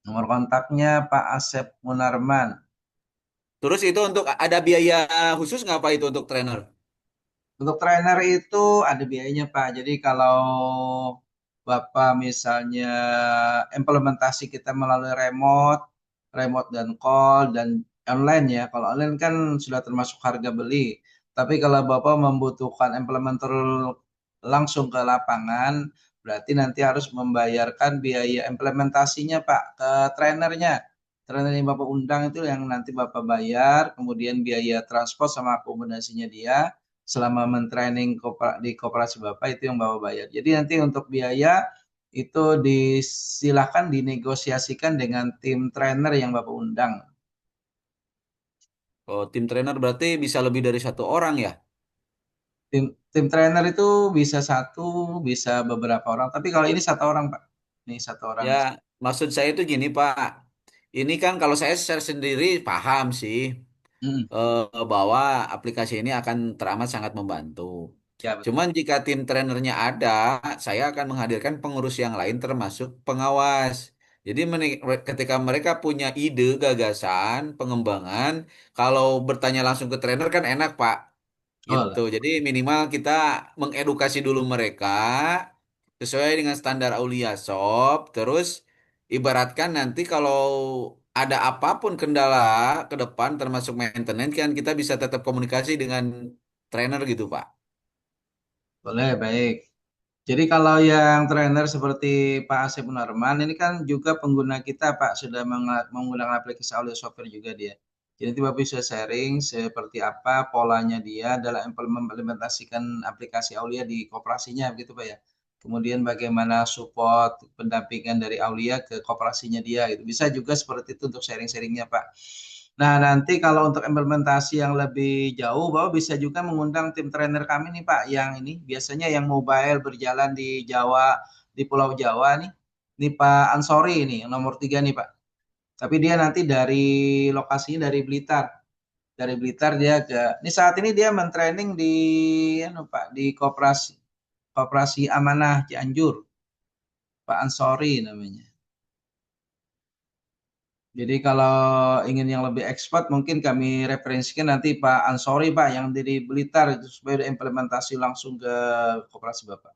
S1: nomor kontaknya Pak Asep Munarman.
S2: Terus itu untuk ada biaya khusus nggak Pak itu untuk trainer?
S1: Untuk trainer itu ada biayanya Pak. Jadi kalau Bapak misalnya implementasi kita melalui remote dan call dan online ya. Kalau online kan sudah termasuk harga beli. Tapi kalau Bapak membutuhkan implementer langsung ke lapangan, berarti nanti harus membayarkan biaya implementasinya Pak ke trainernya. Trainer yang Bapak undang itu yang nanti Bapak bayar, kemudian biaya transport sama akomodasinya dia selama mentraining di koperasi Bapak itu yang Bapak bayar. Jadi nanti untuk biaya itu disilahkan dinegosiasikan dengan tim trainer yang Bapak undang.
S2: Oh, tim trainer berarti bisa lebih dari satu orang ya?
S1: Tim trainer itu bisa satu, bisa beberapa orang. Tapi kalau ini satu orang, Pak. Ini satu orang
S2: Ya,
S1: aja.
S2: maksud saya itu gini Pak. Ini kan kalau saya secara sendiri paham sih
S1: Hmm,
S2: bahwa aplikasi ini akan teramat sangat membantu.
S1: ya betul.
S2: Cuman jika tim trainernya ada, saya akan menghadirkan pengurus yang lain termasuk pengawas. Jadi ketika mereka punya ide, gagasan, pengembangan, kalau bertanya langsung ke trainer kan enak Pak.
S1: Oh
S2: Gitu.
S1: lah.
S2: Jadi minimal kita mengedukasi dulu mereka sesuai dengan standar Aulia Shop. Terus ibaratkan nanti kalau ada apapun kendala ke depan termasuk maintenance kan kita bisa tetap komunikasi dengan trainer gitu Pak.
S1: Boleh, baik. Jadi kalau yang trainer seperti Pak Asep Munarman ini kan juga pengguna kita Pak sudah menggunakan aplikasi audio software juga dia. Jadi nanti Bapak bisa sharing seperti apa polanya dia dalam mengimplementasikan aplikasi Aulia di koperasinya begitu Pak ya. Kemudian bagaimana support pendampingan dari Aulia ke koperasinya dia gitu. Bisa juga seperti itu untuk sharing-sharingnya Pak. Nah, nanti kalau untuk implementasi yang lebih jauh, Bapak bisa juga mengundang tim trainer kami nih Pak, yang ini biasanya yang mobile berjalan di Jawa, di Pulau Jawa nih. Ini Pak Ansori ini, yang nomor 3 nih Pak. Tapi dia nanti dari lokasinya dari Blitar. Dari Blitar dia ini saat ini dia mentraining di, Pak, di Koperasi Amanah Cianjur. Pak Ansori namanya. Jadi kalau ingin yang lebih expert mungkin kami referensikan nanti Pak Ansori Pak yang dari Blitar itu supaya implementasi langsung ke koperasi Bapak.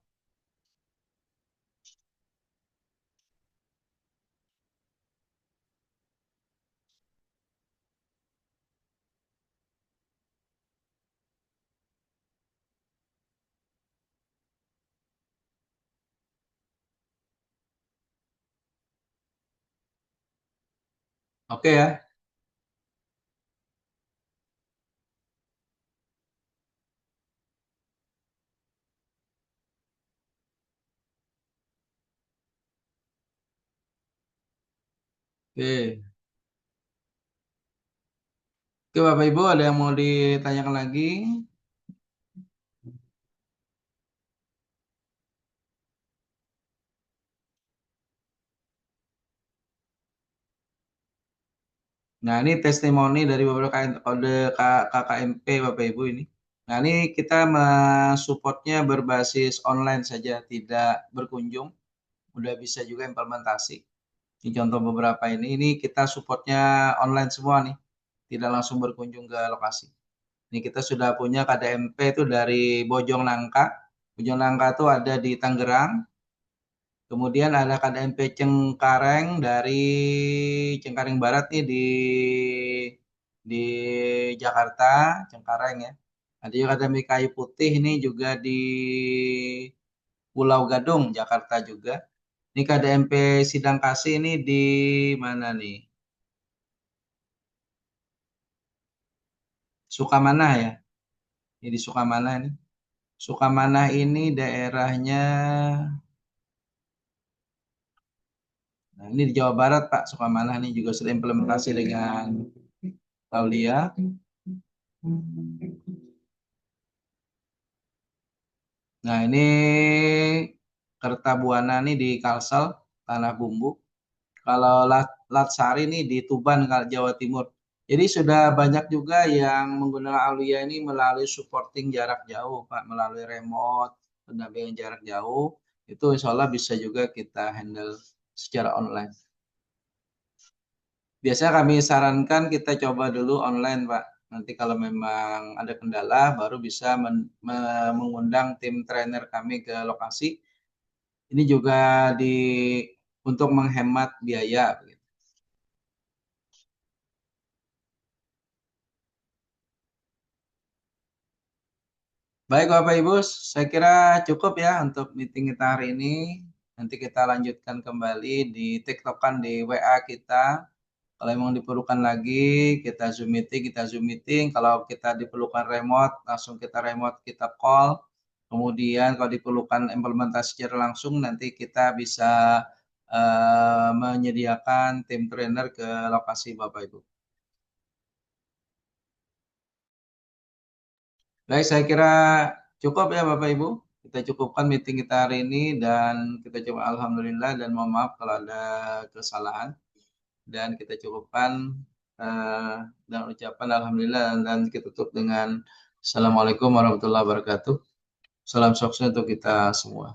S1: Oke ya. Oke. Oke Bapak Ibu ada yang mau ditanyakan lagi? Nah ini testimoni dari beberapa kode KKMP Bapak Ibu ini. Nah ini kita mensupportnya berbasis online saja, tidak berkunjung. Udah bisa juga implementasi. Ini contoh beberapa ini. Ini kita supportnya online semua nih. Tidak langsung berkunjung ke lokasi. Ini kita sudah punya KDMP itu dari Bojong Nangka. Bojong Nangka itu ada di Tangerang. Kemudian ada KDMP Cengkareng dari Cengkareng Barat nih di Jakarta, Cengkareng ya. Ada juga KDMP Kayu Putih ini juga di Pulau Gadung, Jakarta juga. Ini KDMP Sidang Kasih ini di mana nih? Sukamanah ya. Ini di Sukamanah nih. Sukamanah ini daerahnya, nah ini di Jawa Barat Pak, Sukamanah ini juga sudah implementasi dengan Aulia. Nah ini Kertabuana nih di Kalsel, Tanah Bumbu. Kalau Latsari nih di Tuban, Jawa Timur. Jadi sudah banyak juga yang menggunakan Aulia ini melalui supporting jarak jauh, Pak, melalui remote, pendampingan jarak jauh, itu insya Allah bisa juga kita handle secara online. Biasanya kami sarankan kita coba dulu online, Pak. Nanti kalau memang ada kendala, baru bisa mengundang tim trainer kami ke lokasi. Ini juga untuk menghemat biaya. Baik Bapak Ibu, saya kira cukup ya untuk meeting kita hari ini. Nanti kita lanjutkan kembali di TikTokan di WA kita. Kalau memang diperlukan lagi, kita Zoom meeting. Kalau kita diperlukan remote, langsung kita remote, kita call. Kemudian kalau diperlukan implementasi secara langsung, nanti kita bisa menyediakan tim trainer ke lokasi Bapak Ibu. Baik, saya kira cukup ya Bapak Ibu. Kita cukupkan meeting kita hari ini dan kita coba alhamdulillah dan mohon maaf kalau ada kesalahan dan kita cukupkan dan ucapan alhamdulillah dan kita tutup dengan Assalamualaikum warahmatullahi wabarakatuh. Salam sukses untuk kita semua.